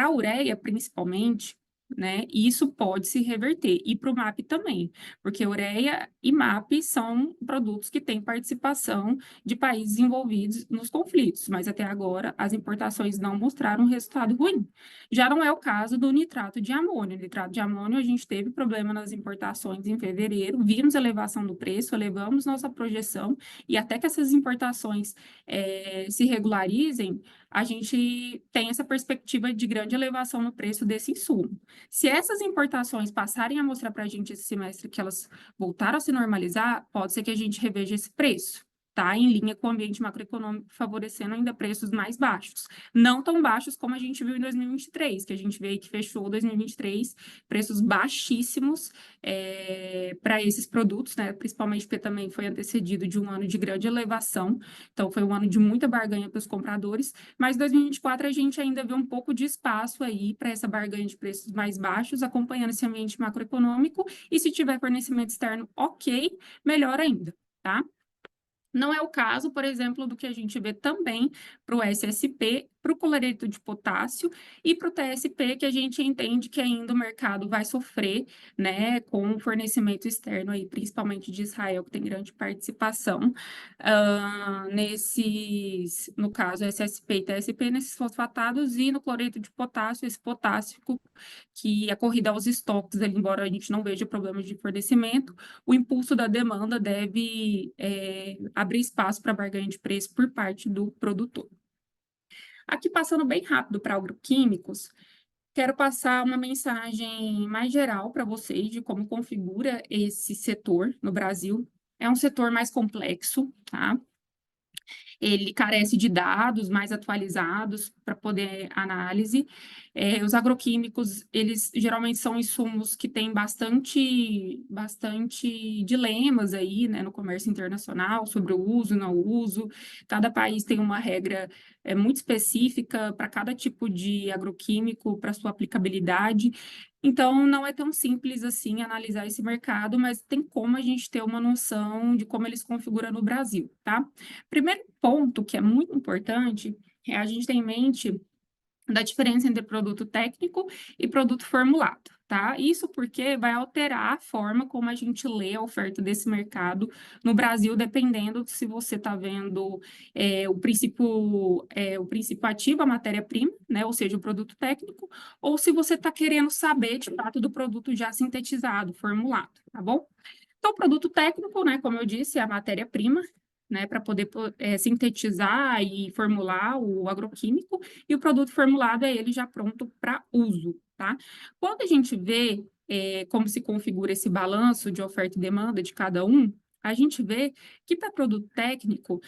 a ureia, principalmente, né, isso pode se reverter, e para o MAP também, porque ureia e MAP são produtos que têm participação de países envolvidos nos conflitos, mas até agora as importações não mostraram um resultado ruim. Já não é o caso do nitrato de amônio. O nitrato de amônio, a gente teve problema nas importações em fevereiro, vimos elevação do preço, elevamos nossa projeção, e até que essas importações se regularizem, a gente tem essa perspectiva de grande elevação no preço desse insumo. Se essas importações passarem a mostrar para a gente esse semestre que elas voltaram a se normalizar, pode ser que a gente reveja esse preço, tá? Em linha com o ambiente macroeconômico, favorecendo ainda preços mais baixos. Não tão baixos como a gente viu em 2023, que a gente veio que fechou 2023, preços baixíssimos para esses produtos, né? Principalmente porque também foi antecedido de um ano de grande elevação, então foi um ano de muita barganha para os compradores, mas 2024 a gente ainda vê um pouco de espaço aí para essa barganha de preços mais baixos, acompanhando esse ambiente macroeconômico, e se tiver fornecimento externo, ok, melhor ainda, tá? Não é o caso, por exemplo, do que a gente vê também para o SSP, para o cloreto de potássio e para o TSP, que a gente entende que ainda o mercado vai sofrer, né, com o fornecimento externo aí, principalmente de Israel, que tem grande participação no caso, SSP e TSP, nesses fosfatados, e no cloreto de potássio, esse potássico, que a corrida aos estoques, embora a gente não veja problemas de fornecimento, o impulso da demanda deve abrir espaço para barganha de preço por parte do produtor. Aqui, passando bem rápido para agroquímicos, quero passar uma mensagem mais geral para vocês de como configura esse setor no Brasil. É um setor mais complexo, tá? Ele carece de dados mais atualizados para poder análise. Os agroquímicos, eles geralmente são insumos que têm bastante dilemas aí, né, no comércio internacional, sobre o uso e não uso. Cada país tem uma regra muito específica para cada tipo de agroquímico, para sua aplicabilidade. Então, não é tão simples assim analisar esse mercado, mas tem como a gente ter uma noção de como ele se configura no Brasil, tá? Primeiro ponto que é muito importante é a gente ter em mente da diferença entre produto técnico e produto formulado, tá? Isso porque vai alterar a forma como a gente lê a oferta desse mercado no Brasil, dependendo de se você está vendo o princípio ativo, a matéria-prima, né? Ou seja, o produto técnico, ou se você está querendo saber, de fato, do produto já sintetizado, formulado, tá bom? Então, o produto técnico, né, como eu disse, é a matéria-prima, né, para poder sintetizar e formular o agroquímico, e o produto formulado é ele já pronto para uso, tá? Quando a gente vê como se configura esse balanço de oferta e demanda de cada um, a gente vê que para produto técnico,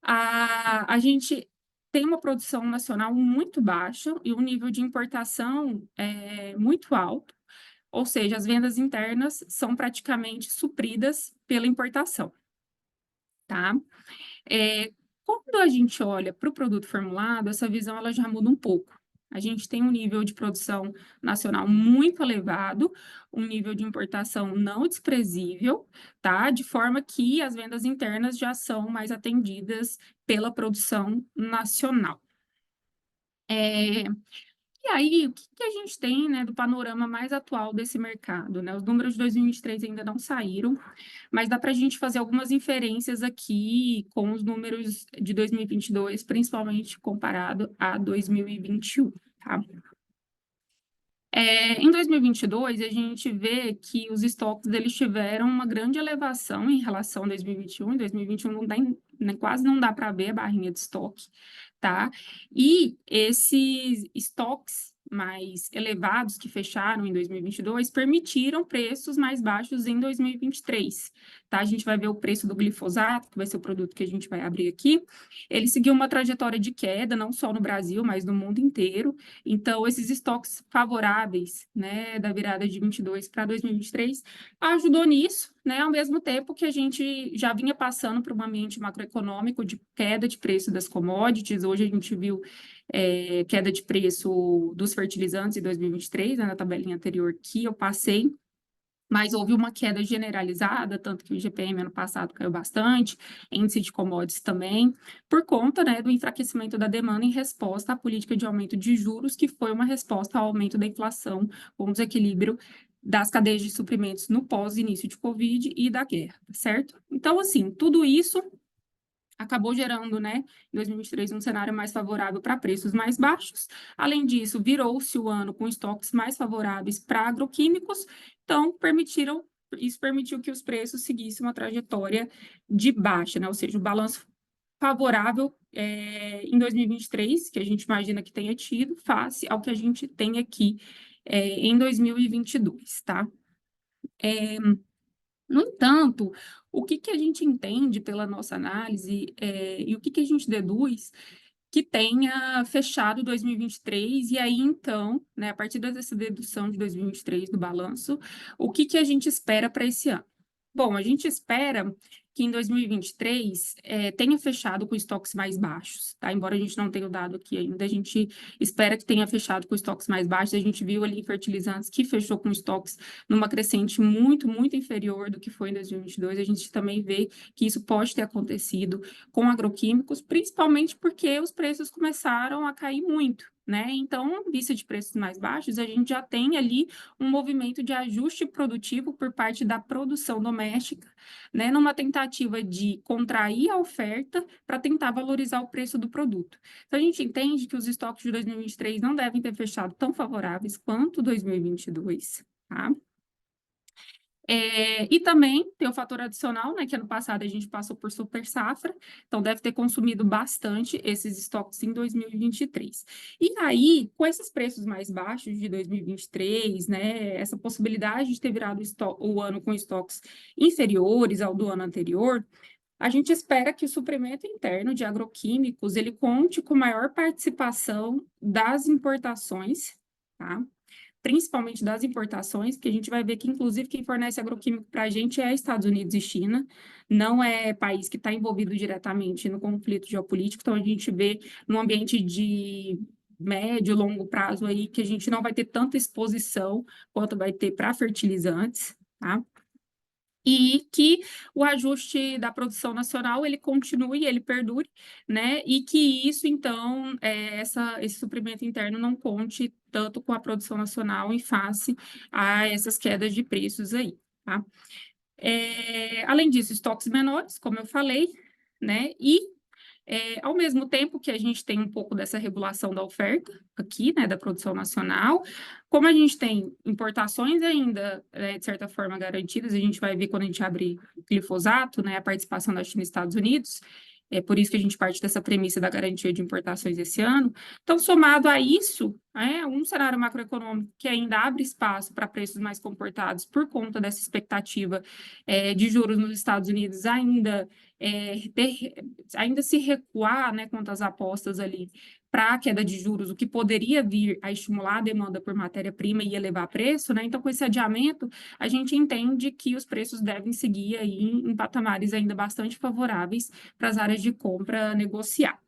a gente tem uma produção nacional muito baixa e um nível de importação muito alto, ou seja, as vendas internas são praticamente supridas pela importação, tá? Quando a gente olha para o produto formulado, essa visão ela já muda um pouco. A gente tem um nível de produção nacional muito elevado, um nível de importação não desprezível, tá? De forma que as vendas internas já são mais atendidas pela produção nacional. E aí, o que a gente tem, né, do panorama mais atual desse mercado, né? Os números de 2023 ainda não saíram, mas dá para a gente fazer algumas inferências aqui com os números de 2022, principalmente comparado a 2021, tá? Em 2022, a gente vê que os estoques deles tiveram uma grande elevação em relação a 2021. Em 2021 quase não dá para ver a barrinha de estoque, tá? E esses estoques mais elevados que fecharam em 2022 permitiram preços mais baixos em 2023, tá? A gente vai ver o preço do glifosato, que vai ser o produto que a gente vai abrir aqui. Ele seguiu uma trajetória de queda, não só no Brasil, mas no mundo inteiro. Então, esses estoques favoráveis, né, da virada de 22 para 2023, ajudou nisso, né, ao mesmo tempo que a gente já vinha passando por um ambiente macroeconômico de queda de preço das commodities. Hoje a gente viu queda de preço dos fertilizantes em 2023, né, na tabelinha anterior que eu passei, mas houve uma queda generalizada, tanto que o IGPM ano passado caiu bastante, índice de commodities também, por conta, né, do enfraquecimento da demanda em resposta à política de aumento de juros, que foi uma resposta ao aumento da inflação, com o desequilíbrio das cadeias de suprimentos no pós-início de Covid e da guerra, certo? Então, assim, tudo isso acabou gerando, né, em 2023, um cenário mais favorável para preços mais baixos. Além disso, virou-se o ano com estoques mais favoráveis para agroquímicos, então isso permitiu que os preços seguissem uma trajetória de baixa, né, ou seja, o balanço favorável em 2023, que a gente imagina que tenha tido, face ao que a gente tem aqui em 2022, tá? No entanto, o que que a gente entende pela nossa análise e o que que a gente deduz que tenha fechado 2023 e aí então, né, a partir dessa dedução de 2023 do balanço, o que que a gente espera para esse ano? Bom, a gente espera que em 2023 tenha fechado com estoques mais baixos, tá? Embora a gente não tenha o dado aqui ainda, a gente espera que tenha fechado com estoques mais baixos. A gente viu ali fertilizantes que fechou com estoques numa crescente muito, muito inferior do que foi em 2022. A gente também vê que isso pode ter acontecido com agroquímicos, principalmente porque os preços começaram a cair muito, né? Então, vista de preços mais baixos, a gente já tem ali um movimento de ajuste produtivo por parte da produção doméstica, né? Numa tentativa de contrair a oferta para tentar valorizar o preço do produto. Então, a gente entende que os estoques de 2023 não devem ter fechado tão favoráveis quanto 2022, tá? E também tem o fator adicional, né, que ano passado a gente passou por super safra, então deve ter consumido bastante esses estoques em 2023. E aí, com esses preços mais baixos de 2023, né, essa possibilidade de ter virado o ano com estoques inferiores ao do ano anterior, a gente espera que o suprimento interno de agroquímicos ele conte com maior participação das importações, tá? Principalmente das importações, que a gente vai ver que, inclusive, quem fornece agroquímico para a gente é Estados Unidos e China, não é país que está envolvido diretamente no conflito geopolítico, então a gente vê num ambiente de médio, longo prazo aí, que a gente não vai ter tanta exposição quanto vai ter para fertilizantes, tá? E que o ajuste da produção nacional, ele continue, ele perdure, né, e que isso, então, esse suprimento interno não conte tanto com a produção nacional em face a essas quedas de preços aí, tá? Além disso, estoques menores, como eu falei, né, e ao mesmo tempo que a gente tem um pouco dessa regulação da oferta aqui, né, da produção nacional, como a gente tem importações ainda, de certa forma, garantidas, a gente vai ver quando a gente abre glifosato, né, a participação da China e Estados Unidos, é por isso que a gente parte dessa premissa da garantia de importações esse ano. Então, somado a isso, um cenário macroeconômico que ainda abre espaço para preços mais comportados por conta dessa expectativa de juros nos Estados Unidos ainda se recuar, né, quanto às apostas ali para a queda de juros, o que poderia vir a estimular a demanda por matéria-prima e elevar preço, né? Então, com esse adiamento, a gente entende que os preços devem seguir aí em patamares ainda bastante favoráveis para as áreas de compra negociar.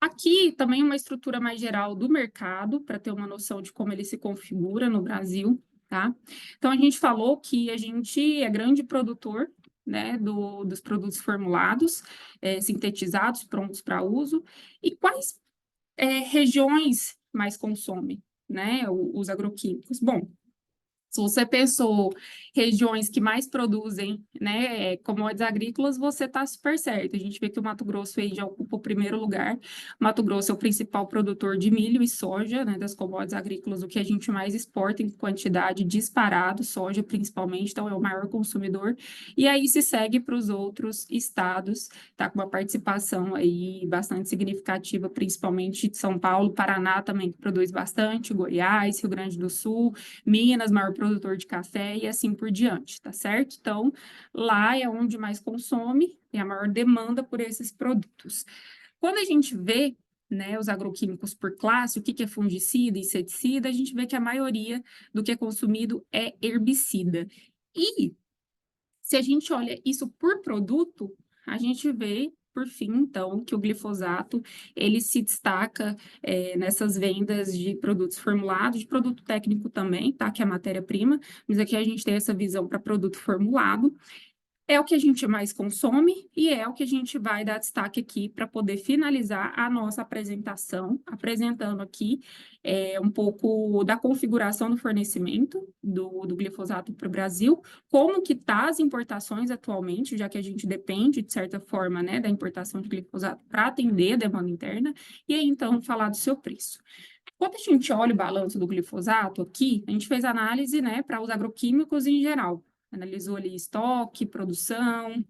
Aqui também uma estrutura mais geral do mercado, para ter uma noção de como ele se configura no Brasil, tá? Então, a gente falou que a gente é grande produtor, né, dos produtos formulados, sintetizados, prontos para uso, e quais regiões mais consomem, né, os agroquímicos? Bom, se você pensou regiões que mais produzem, né, commodities agrícolas, você está super certo. A gente vê que o Mato Grosso aí já ocupa o primeiro lugar. Mato Grosso é o principal produtor de milho e soja, né, das commodities agrícolas, o que a gente mais exporta em quantidade disparado, soja principalmente, então é o maior consumidor. E aí se segue para os outros estados, tá com uma participação aí bastante significativa, principalmente de São Paulo, Paraná também que produz bastante, Goiás, Rio Grande do Sul, Minas, maior produtor produtor de café e assim por diante, tá certo? Então, lá é onde mais consome, tem a maior demanda por esses produtos. Quando a gente vê, né, os agroquímicos por classe, o que é fungicida e inseticida, a gente vê que a maioria do que é consumido é herbicida. E se a gente olha isso por produto, a gente vê, por fim, então, que o glifosato, ele se destaca nessas vendas de produtos formulados, de produto técnico também, tá? Que é a matéria-prima, mas aqui a gente tem essa visão para produto formulado. É o que a gente mais consome e é o que a gente vai dar destaque aqui para poder finalizar a nossa apresentação, apresentando aqui um pouco da configuração do fornecimento do glifosato para o Brasil, como que está as importações atualmente, já que a gente depende, de certa forma, né, da importação de glifosato para atender a demanda interna, e aí, então, falar do seu preço. Quando a gente olha o balanço do glifosato aqui, a gente fez análise, né, para os agroquímicos em geral. Analisou ali estoque, produção,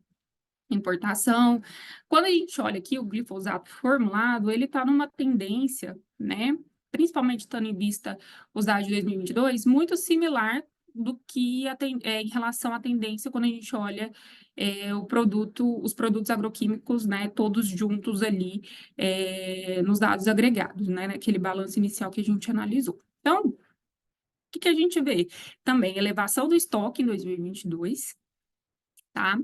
importação. Quando a gente olha aqui o glifosato formulado, ele está numa tendência, né, principalmente tendo em vista os dados de 2022, muito similar do que em relação à tendência quando a gente olha os produtos agroquímicos, né, todos juntos ali nos dados agregados, né, naquele balanço inicial que a gente analisou. Então, o que a gente vê? Também elevação do estoque em 2022, tá?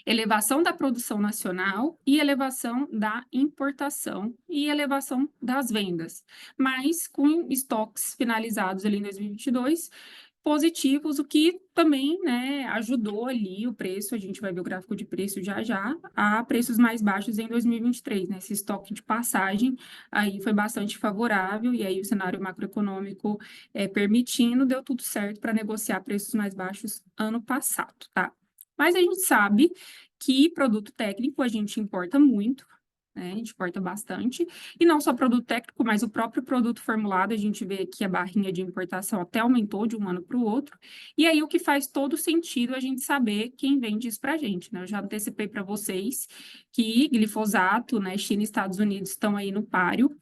Elevação da produção nacional e elevação da importação e elevação das vendas, mas com estoques finalizados ali em 2022 positivos, o que também, né, ajudou ali o preço, a gente vai ver o gráfico de preço já já, a preços mais baixos em 2023, né, esse estoque de passagem aí foi bastante favorável, e aí o cenário macroeconômico permitindo, deu tudo certo para negociar preços mais baixos ano passado, tá? Mas a gente sabe que produto técnico a gente importa muito, né? A gente importa bastante. E não só produto técnico, mas o próprio produto formulado, a gente vê que a barrinha de importação até aumentou de um ano para o outro. E aí o que faz todo sentido é a gente saber quem vende isso para a gente, né? Eu já antecipei para vocês que glifosato, né? China e Estados Unidos estão aí no páreo.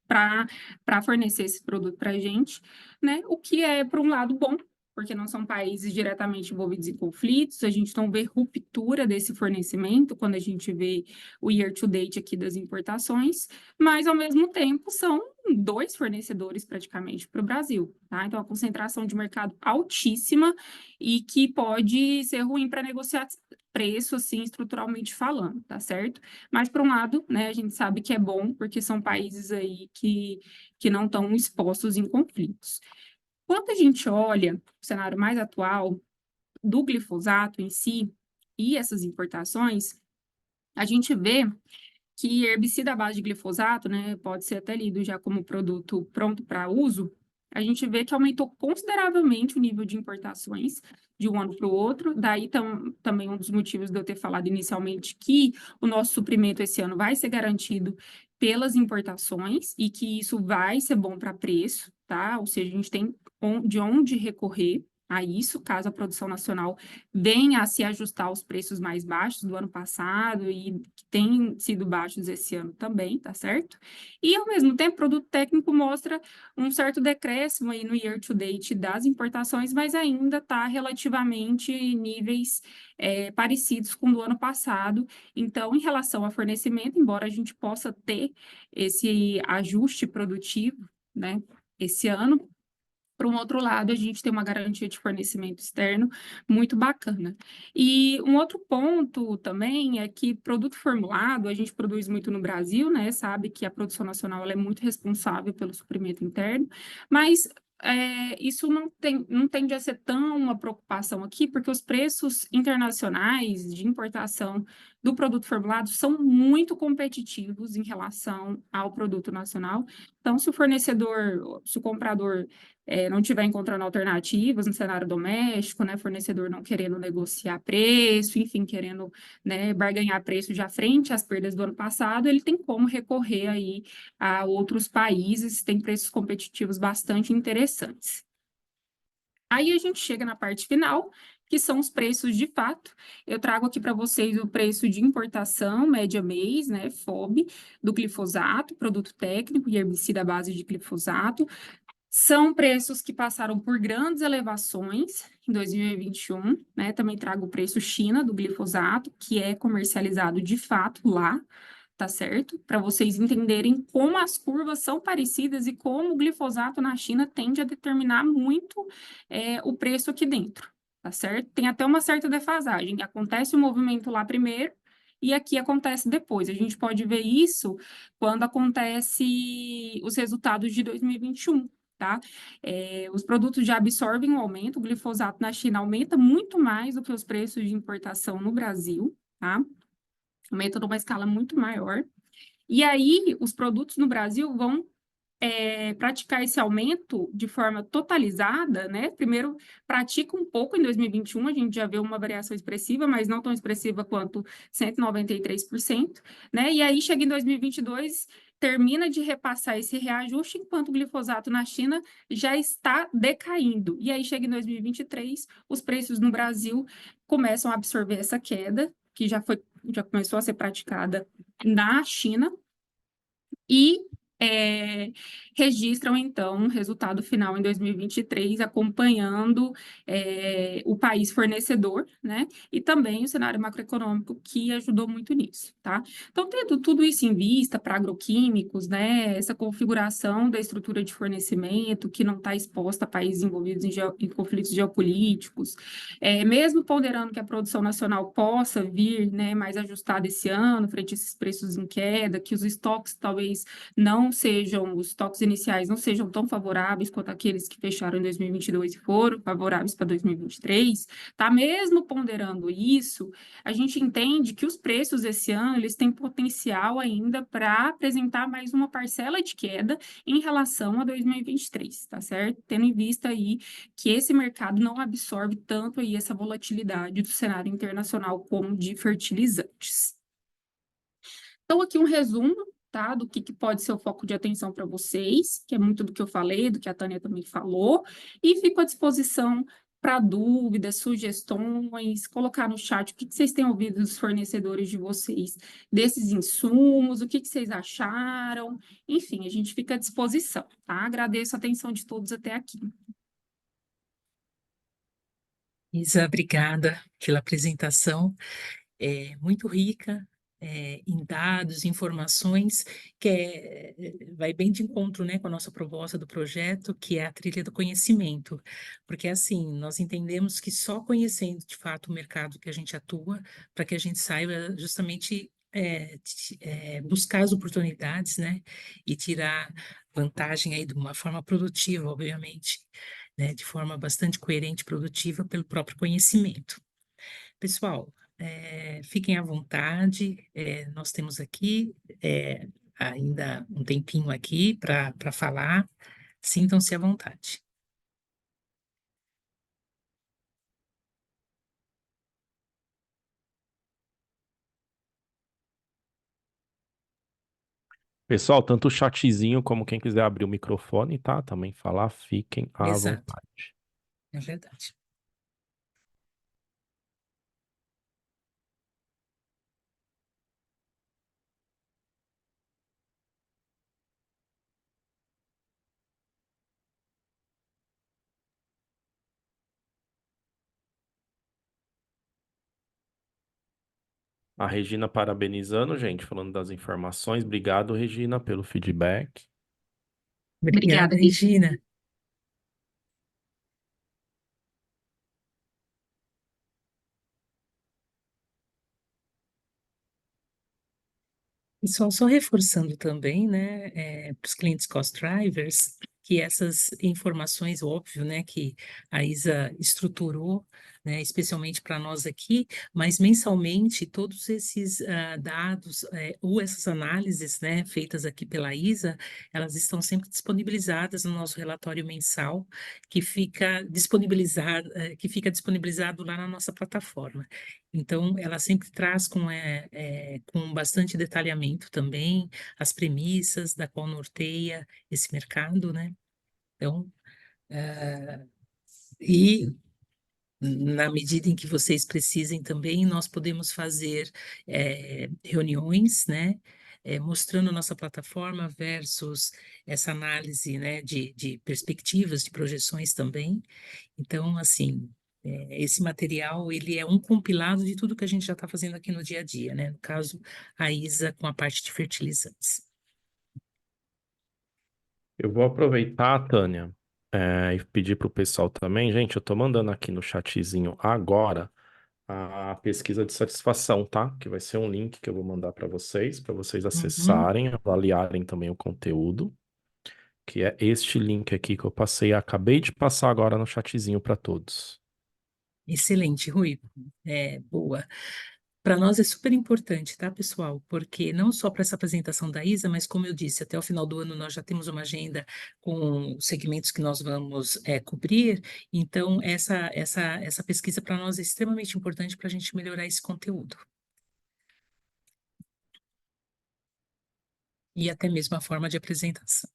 Para fornecer esse produto para a gente, né? O que é, por um lado, bom, porque não são países diretamente envolvidos em conflitos, a gente não vê ruptura desse fornecimento quando a gente vê o year to date aqui das importações, mas, ao mesmo tempo, são dois fornecedores praticamente para o Brasil, tá? Então, a concentração de mercado altíssima e que pode ser ruim para negociar preço, assim, estruturalmente falando, tá certo? Mas, por um lado, né, a gente sabe que é bom, porque são países aí que não estão expostos em conflitos. Quando a gente olha o cenário mais atual do glifosato em si e essas importações, a gente vê que herbicida à base de glifosato, né, pode ser até lido já como produto pronto para uso, a gente vê que aumentou consideravelmente o nível de importações de um ano para o outro. Daí também um dos motivos de eu ter falado inicialmente que o nosso suprimento esse ano vai ser garantido pelas importações e que isso vai ser bom para preço, tá? Ou seja, a gente tem de onde recorrer a isso, caso a produção nacional venha a se ajustar aos preços mais baixos do ano passado e que têm sido baixos esse ano também, tá certo? E, ao mesmo tempo, o produto técnico mostra um certo decréscimo aí no year to date das importações, mas ainda está relativamente em níveis parecidos com o do ano passado. Então, em relação ao fornecimento, embora a gente possa ter esse ajuste produtivo, né, esse ano, por um outro lado, a gente tem uma garantia de fornecimento externo muito bacana. E um outro ponto também é que produto formulado, a gente produz muito no Brasil, né? Sabe que a produção nacional ela é muito responsável pelo suprimento interno, mas isso não tende a ser tão uma preocupação aqui, porque os preços internacionais de importação do produto formulado são muito competitivos em relação ao produto nacional. Então, se o comprador não estiver encontrando alternativas no cenário doméstico, né, fornecedor não querendo negociar preço, enfim, querendo, né, barganhar preço já frente às perdas do ano passado, ele tem como recorrer aí a outros países, tem preços competitivos bastante interessantes. Aí a gente chega na parte final, que são os preços de fato. Eu trago aqui para vocês o preço de importação, média mês, né, FOB, do glifosato, produto técnico e herbicida à base de glifosato, São preços que passaram por grandes elevações em 2021, né? Também trago o preço China do glifosato, que é comercializado de fato lá, tá certo? Para vocês entenderem como as curvas são parecidas e como o glifosato na China tende a determinar muito o preço aqui dentro, tá certo? Tem até uma certa defasagem. Acontece o movimento lá primeiro e aqui acontece depois. A gente pode ver isso quando acontece os resultados de 2021. Tá? Os produtos já absorvem o aumento, o glifosato na China aumenta muito mais do que os preços de importação no Brasil, tá? Aumenta numa escala muito maior. E aí, os produtos no Brasil vão praticar esse aumento de forma totalizada, né? Primeiro, pratica um pouco em 2021, a gente já vê uma variação expressiva, mas não tão expressiva quanto 193%, né? E aí, chega em 2022, termina de repassar esse reajuste, enquanto o glifosato na China já está decaindo. E aí, chega em 2023, os preços no Brasil começam a absorver essa queda, que já começou a ser praticada na China, e registram, então, um resultado final em 2023, acompanhando o país fornecedor, né? E também o cenário macroeconômico, que ajudou muito nisso, tá? Então, tendo tudo isso em vista para agroquímicos, né? Essa configuração da estrutura de fornecimento, que não está exposta a países envolvidos em conflitos geopolíticos, mesmo ponderando que a produção nacional possa vir, né, mais ajustada esse ano, frente a esses preços em queda, que os estoques talvez não sejam, os estoques iniciais não sejam tão favoráveis quanto aqueles que fecharam em 2022 e foram favoráveis para 2023, tá? Mesmo ponderando isso, a gente entende que os preços esse ano, eles têm potencial ainda para apresentar mais uma parcela de queda em relação a 2023, tá certo? Tendo em vista aí que esse mercado não absorve tanto aí essa volatilidade do cenário internacional como de fertilizantes. Então, aqui um resumo, tá, do que pode ser o foco de atenção para vocês, que é muito do que eu falei, do que a Tânia também falou, e fico à disposição para dúvidas, sugestões, colocar no chat o que vocês têm ouvido dos fornecedores de vocês, desses insumos, o que vocês acharam, enfim, a gente fica à disposição, tá? Agradeço a atenção de todos até aqui. Isa, obrigada pela apresentação, muito rica, em dados, informações, que vai bem de encontro, né, com a nossa proposta do projeto, que é a trilha do conhecimento, porque assim, nós entendemos que só conhecendo de fato o mercado que a gente atua, para que a gente saiba justamente buscar as oportunidades, né, e tirar vantagem aí de uma forma produtiva, obviamente, né, de forma bastante coerente e produtiva pelo próprio conhecimento. Pessoal, fiquem à vontade, nós temos aqui ainda um tempinho aqui para falar, sintam-se à vontade. Pessoal, tanto o chatzinho como quem quiser abrir o microfone, tá? Também falar, fiquem à Exato, vontade. é verdade. A Regina parabenizando, gente, falando das informações. Obrigado, Regina, pelo feedback. Obrigada, Regina. Pessoal, só reforçando também, né, para os clientes cost drivers, que essas informações, óbvio, né, que a Isa estruturou, né, especialmente para nós aqui, mas mensalmente todos esses dados ou essas análises, né, feitas aqui pela Isa, elas estão sempre disponibilizadas no nosso relatório mensal, que fica disponibilizado lá na nossa plataforma. Então, ela sempre traz com bastante detalhamento também as premissas da qual norteia esse mercado, né? Então, e na medida em que vocês precisem também, nós podemos fazer reuniões, né? mostrando nossa plataforma versus essa análise, né, de perspectivas, de projeções também. Então, assim, esse material, ele é um compilado de tudo que a gente já está fazendo aqui no dia a dia, né? No caso, a ISA com a parte de fertilizantes. Eu vou aproveitar, Tânia, e pedir para o pessoal também, gente, eu estou mandando aqui no chatzinho agora a pesquisa de satisfação, tá? Que vai ser um link que eu vou mandar para vocês Uhum. acessarem, avaliarem também o conteúdo, que é este link aqui que eu passei, acabei de passar agora no chatzinho para todos. Excelente, Rui. Boa. Para nós é super importante, tá, pessoal? Porque não só para essa apresentação da ISA, mas como eu disse, até o final do ano nós já temos uma agenda com os segmentos que nós vamos cobrir. Então, essa pesquisa para nós é extremamente importante para a gente melhorar esse conteúdo. E até mesmo a forma de apresentação.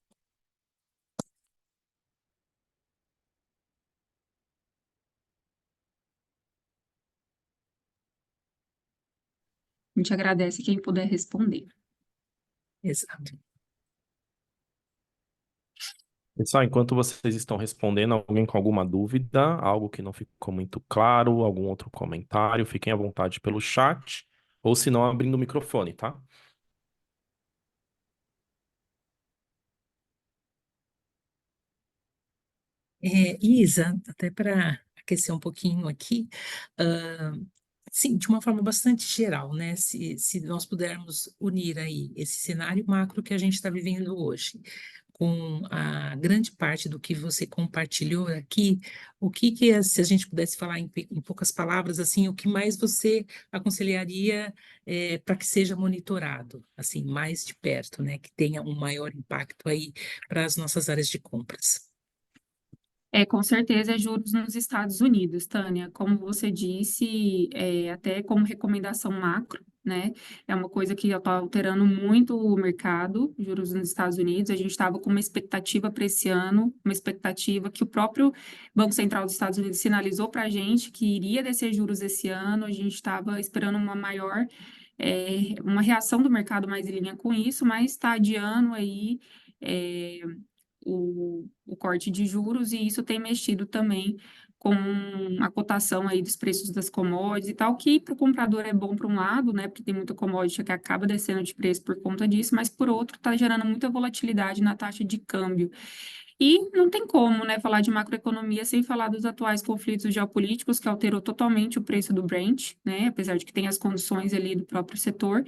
A gente agradece quem puder responder. Exato. Pessoal, enquanto vocês estão respondendo, alguém com alguma dúvida, algo que não ficou muito claro, algum outro comentário, fiquem à vontade pelo chat, ou se não, abrindo o microfone, tá? Isa, até para aquecer um pouquinho aqui, ah, sim, de uma forma bastante geral, né? Se nós pudermos unir aí esse cenário macro que a gente está vivendo hoje, com a grande parte do que você compartilhou aqui, o que que é, se a gente pudesse falar em poucas palavras, assim, o que mais você aconselharia para que seja monitorado, assim, mais de perto, né? Que tenha um maior impacto aí para as nossas áreas de compras. Com certeza é juros nos Estados Unidos, Tânia. Como você disse, até como recomendação macro, né? É uma coisa que já está alterando muito o mercado, juros nos Estados Unidos. A gente estava com uma expectativa para esse ano, uma expectativa que o próprio Banco Central dos Estados Unidos sinalizou para a gente que iria descer juros esse ano. A gente estava esperando uma maior, uma reação do mercado mais em linha com isso, mas está adiando aí. é, o corte de juros, e isso tem mexido também com a cotação aí dos preços das commodities e tal, que para o comprador é bom por um lado, né, porque tem muita commodity que acaba descendo de preço por conta disso, mas por outro está gerando muita volatilidade na taxa de câmbio. E não tem como, né, falar de macroeconomia sem falar dos atuais conflitos geopolíticos que alterou totalmente o preço do Brent, né, apesar de que tem as condições ali do próprio setor.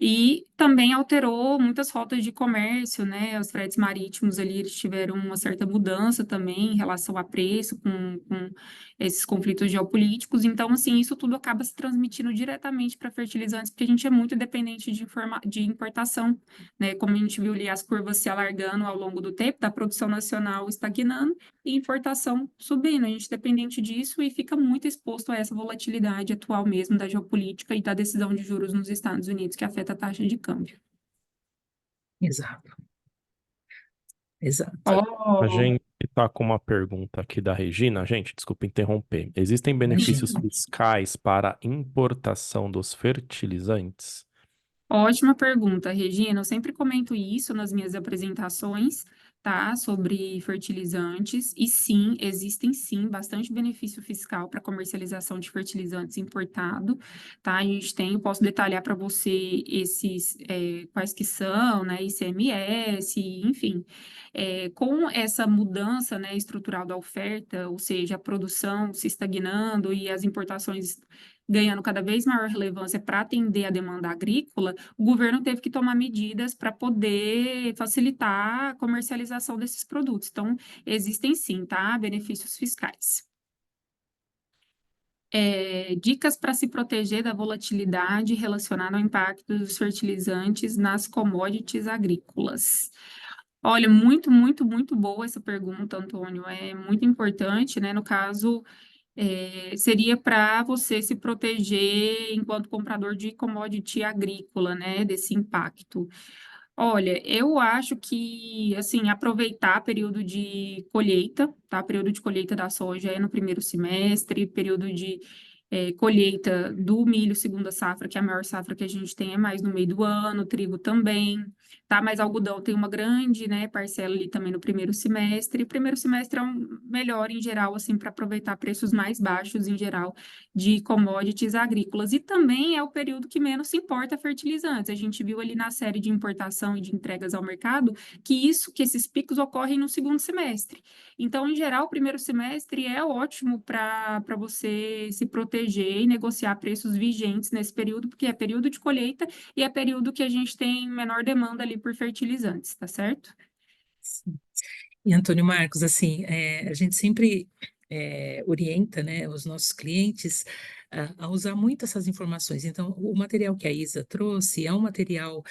E também alterou muitas rotas de comércio, né? Os fretes marítimos ali, eles tiveram uma certa mudança também em relação a preço, com esses conflitos geopolíticos. Então, assim, isso tudo acaba se transmitindo diretamente para fertilizantes, porque a gente é muito dependente de importação, né? Como a gente viu ali as curvas se alargando ao longo do tempo, da produção nacional estagnando e importação subindo. A gente é dependente disso e fica muito exposto a essa volatilidade atual mesmo da geopolítica e da decisão de juros nos Estados Unidos, que afeta a taxa de câmbio. Exato, exato. A Oh, gente está com uma pergunta aqui da Regina. Gente, desculpa interromper. Existem benefícios Imagina. fiscais para importação dos fertilizantes? ótima pergunta, Regina. Eu sempre comento isso nas minhas apresentações, tá? Sobre fertilizantes. E sim, existem sim bastante benefício fiscal para comercialização de fertilizantes importado, tá? A gente tem, eu posso detalhar para você esses quais que são, né? ICMS, enfim. Com essa mudança, né, estrutural da oferta, ou seja, a produção se estagnando e as importações ganhando cada vez maior relevância para atender a demanda agrícola, o governo teve que tomar medidas para poder facilitar a comercialização desses produtos. Então, existem sim, tá? Benefícios fiscais. Dicas para se proteger da volatilidade relacionada ao impacto dos fertilizantes nas commodities agrícolas. Olha, muito, muito, muito boa essa pergunta, Antônio. É muito importante, né? No caso, seria para você se proteger enquanto comprador de commodity agrícola, né, desse impacto. Olha, eu acho que, assim, aproveitar período de colheita, tá? Período de colheita da soja é no primeiro semestre, período de colheita do milho segunda safra, que é a maior safra que a gente tem é mais no meio do ano, trigo também, tá? Mas algodão tem uma grande, né, parcela ali também no primeiro semestre. E o primeiro semestre é um melhor em geral, assim, para aproveitar preços mais baixos em geral de commodities agrícolas. E também é o período que menos se importa fertilizantes. A gente viu ali na série de importação e de entregas ao mercado que esses picos ocorrem no segundo semestre. Então, em geral, o primeiro semestre é ótimo para você se proteger e negociar preços vigentes nesse período, porque é período de colheita e é período que a gente tem menor demanda ali por fertilizantes, tá certo? Sim. E Antônio Marcos, assim, a gente sempre orienta, né, os nossos clientes a usar muito essas informações. Então, o material que a Isa trouxe é um material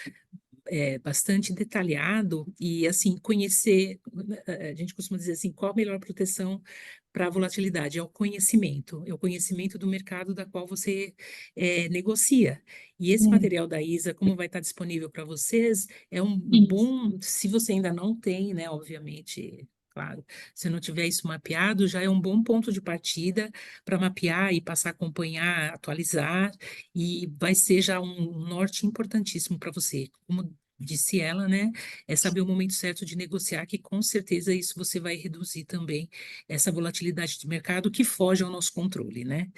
bastante detalhado e, assim, conhecer, a gente costuma dizer assim, qual a melhor proteção para a volatilidade? É o conhecimento do mercado da qual você negocia. E esse material da Isa, como vai estar disponível para vocês, é um Isso. bom, se você ainda não tem, né, obviamente, claro, se não tiver isso mapeado, já é um bom ponto de partida para mapear e passar a acompanhar, atualizar, e vai ser já um norte importantíssimo para você. Como disse ela, né, é saber o momento certo de negociar, que com certeza isso você vai reduzir também essa volatilidade de mercado que foge ao nosso controle, né?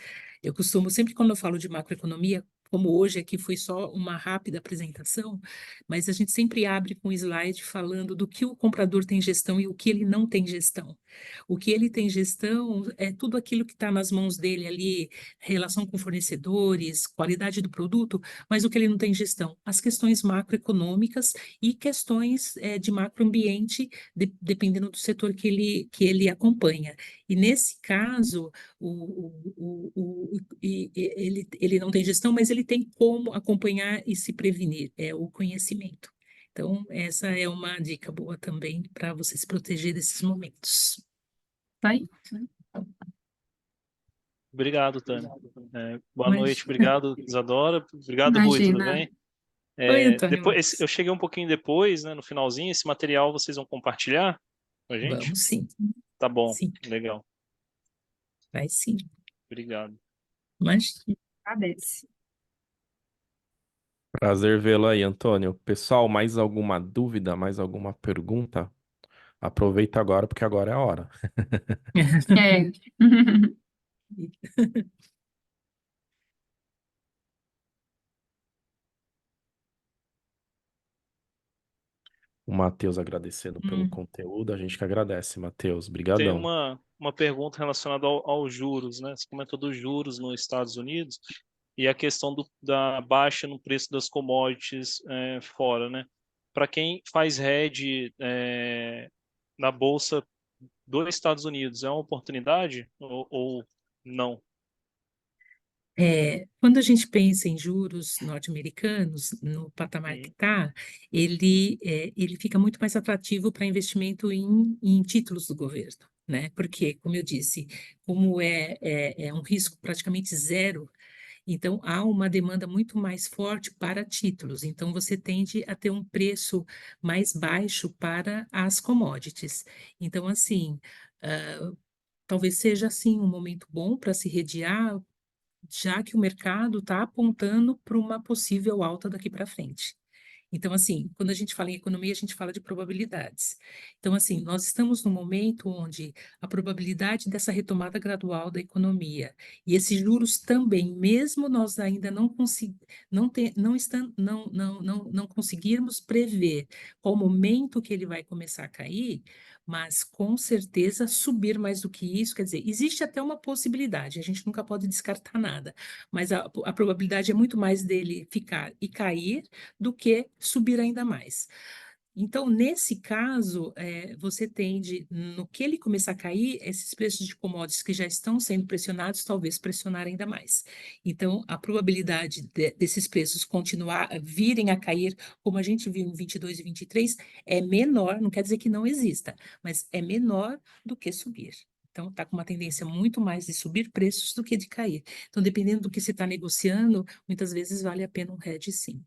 Eu costumo, sempre quando eu falo de macroeconomia, como hoje aqui foi só uma rápida apresentação, mas a gente sempre abre com um slide falando do que o comprador tem gestão e o que ele não tem gestão. O que ele tem gestão é tudo aquilo que está nas mãos dele ali, relação com fornecedores, qualidade do produto, mas o que ele não tem gestão? As questões macroeconômicas e questões de macroambiente, dependendo do setor que ele acompanha. E nesse caso, ele não tem gestão, mas ele tem como acompanhar e se prevenir, é o conhecimento. Então, essa é uma dica boa também para você se proteger desses momentos. Vai? Obrigado, Tânia. Boa noite, Mas, obrigado, Isadora. Obrigado, Rui, tudo Imagina. bem? oi, Antônio Depois, Marcos. eu cheguei um pouquinho depois, né, no finalzinho, esse material vocês vão compartilhar com a gente? Vamos sim, Tá bom, sim, legal. vai sim. Obrigado. Mas, Agradece. Prazer vê-lo aí, Antônio. Pessoal, mais alguma dúvida, mais alguma pergunta? Aproveita agora, porque agora é a hora. É. O Matheus agradecendo pelo hum, conteúdo. A gente que agradece, Matheus. Tem Brigadão. uma pergunta relacionada aos juros, né? Você comentou dos juros nos Estados Unidos e a questão da baixa no preço das commodities fora, né? Para quem faz hedge na bolsa dos Estados Unidos, é uma oportunidade ou não? quando a gente pensa em juros norte-americanos, no patamar que Sim, está, ele fica muito mais atrativo para investimento em títulos do governo, né? Porque, como eu disse, como é um risco praticamente zero. Então, há uma demanda muito mais forte para títulos. Então, você tende a ter um preço mais baixo para as commodities. Então, assim, talvez seja, assim, um momento bom para se redear, já que o mercado está apontando para uma possível alta daqui para frente. Então, assim, quando a gente fala em economia, a gente fala de probabilidades. Então, assim, nós estamos num momento onde a probabilidade dessa retomada gradual da economia e esses juros também, mesmo nós ainda não consegui, não, te, não, estam, não conseguirmos prever qual momento que ele vai começar a cair, mas com certeza subir mais do que isso, quer dizer, existe até uma possibilidade, a gente nunca pode descartar nada, mas a probabilidade é muito mais dele ficar e cair do que subir ainda mais. Então, nesse caso, você tende, no que ele começar a cair, esses preços de commodities que já estão sendo pressionados, talvez pressionar ainda mais. Então, a probabilidade desses preços continuar, virem a cair, como a gente viu em 22 e 23, é menor, não quer dizer que não exista, mas é menor do que subir. Então, está com uma tendência muito mais de subir preços do que de cair. Então, dependendo do que você está negociando, muitas vezes vale a pena um hedge, sim,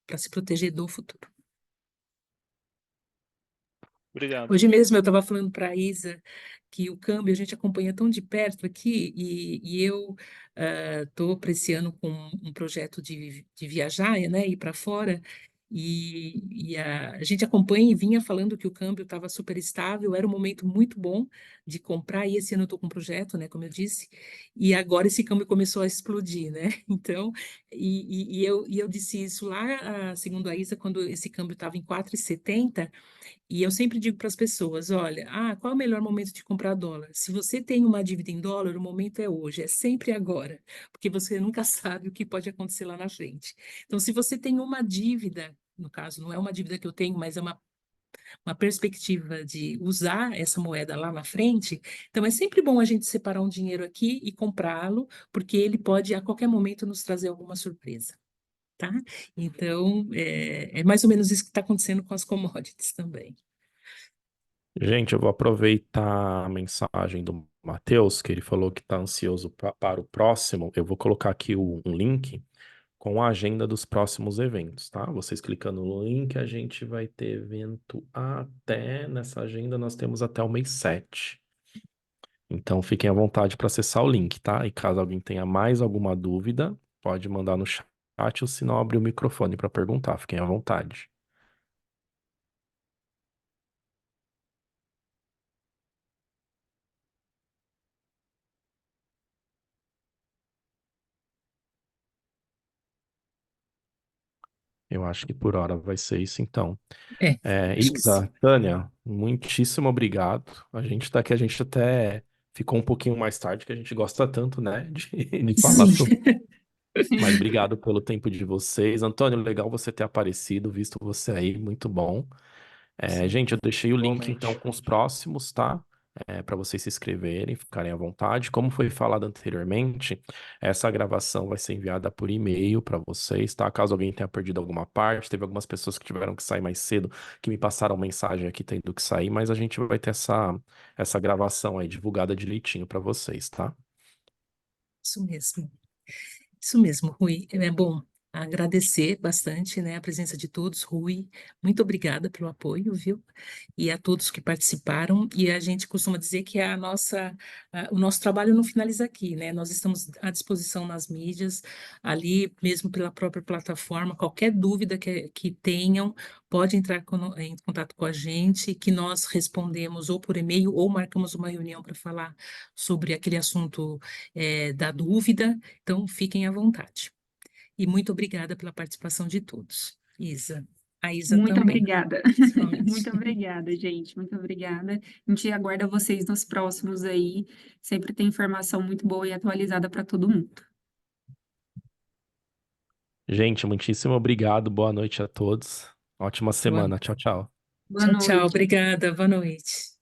para se proteger do futuro. Obrigado. Hoje mesmo eu estava falando para a Isa que o câmbio a gente acompanha tão de perto aqui e eu estou para esse ano com um projeto de viajar, né, ir para fora e a gente acompanha e vinha falando que o câmbio estava super estável, era um momento muito bom de comprar e esse ano eu estou com um projeto, né, como eu disse, e agora esse câmbio começou a explodir, né? Então, e eu disse isso lá, segundo a Isa, quando esse câmbio estava em 4,70 e eu sempre digo para as pessoas, olha, qual é o melhor momento de comprar dólar? Se você tem uma dívida em dólar, o momento é hoje, é sempre agora, porque você nunca sabe o que pode acontecer lá na frente. Então, se você tem uma dívida, no caso, não é uma dívida que eu tenho, mas é uma perspectiva de usar essa moeda lá na frente, então é sempre bom a gente separar um dinheiro aqui e comprá-lo, porque ele pode a qualquer momento nos trazer alguma surpresa. Tá? Então, é mais ou menos isso que está acontecendo com as commodities também. Gente, eu vou aproveitar a mensagem do Matheus, que ele falou que está ansioso para o próximo. Eu vou colocar aqui um link com a agenda dos próximos eventos, tá? Vocês clicando no link, a gente vai ter evento nessa agenda nós temos até o mês 7. Então fiquem à vontade para acessar o link, tá? E caso alguém tenha mais alguma dúvida, pode mandar no chat ou se não abrir o microfone para perguntar. Fiquem à vontade. Eu acho que por hora vai ser isso então. Acho que sim. Isa, Tânia, muitíssimo obrigado. A gente tá aqui, a gente até ficou um pouquinho mais tarde, que a gente gosta tanto, né, de falar Sim. sobre. Mas obrigado pelo tempo de vocês. Antônio, legal você ter aparecido, visto você aí, muito bom. Sim. Gente, eu deixei o link Igualmente. então com os próximos, tá? Para vocês se inscreverem, ficarem à vontade. Como foi falado anteriormente, essa gravação vai ser enviada por e-mail para vocês, tá? Caso alguém tenha perdido alguma parte, teve algumas pessoas que tiveram que sair mais cedo, que me passaram mensagem aqui tendo que sair, mas a gente vai ter essa gravação aí divulgada direitinho para vocês, tá? Isso mesmo. Isso mesmo, Rui. É bom agradecer bastante, né, a presença de todos. Rui, muito obrigada pelo apoio, viu? E a todos que participaram. E a gente costuma dizer que o nosso trabalho não finaliza aqui, né? Nós estamos à disposição nas mídias, ali mesmo pela própria plataforma. Qualquer dúvida que tenham, pode entrar em contato com a gente, que nós respondemos ou por e-mail ou marcamos uma reunião para falar sobre aquele assunto, da dúvida. Então, fiquem à vontade. E muito obrigada pela participação de todos. Isa. A Isa Muito também, obrigada. principalmente. Muito obrigada, gente. Muito obrigada. A gente aguarda vocês nos próximos aí. Sempre tem informação muito boa e atualizada para todo mundo. Gente, muitíssimo obrigado. Boa noite a todos. Ótima Boa, semana. Tchau, tchau. Boa tchau, tchau. noite. Obrigada. Boa noite.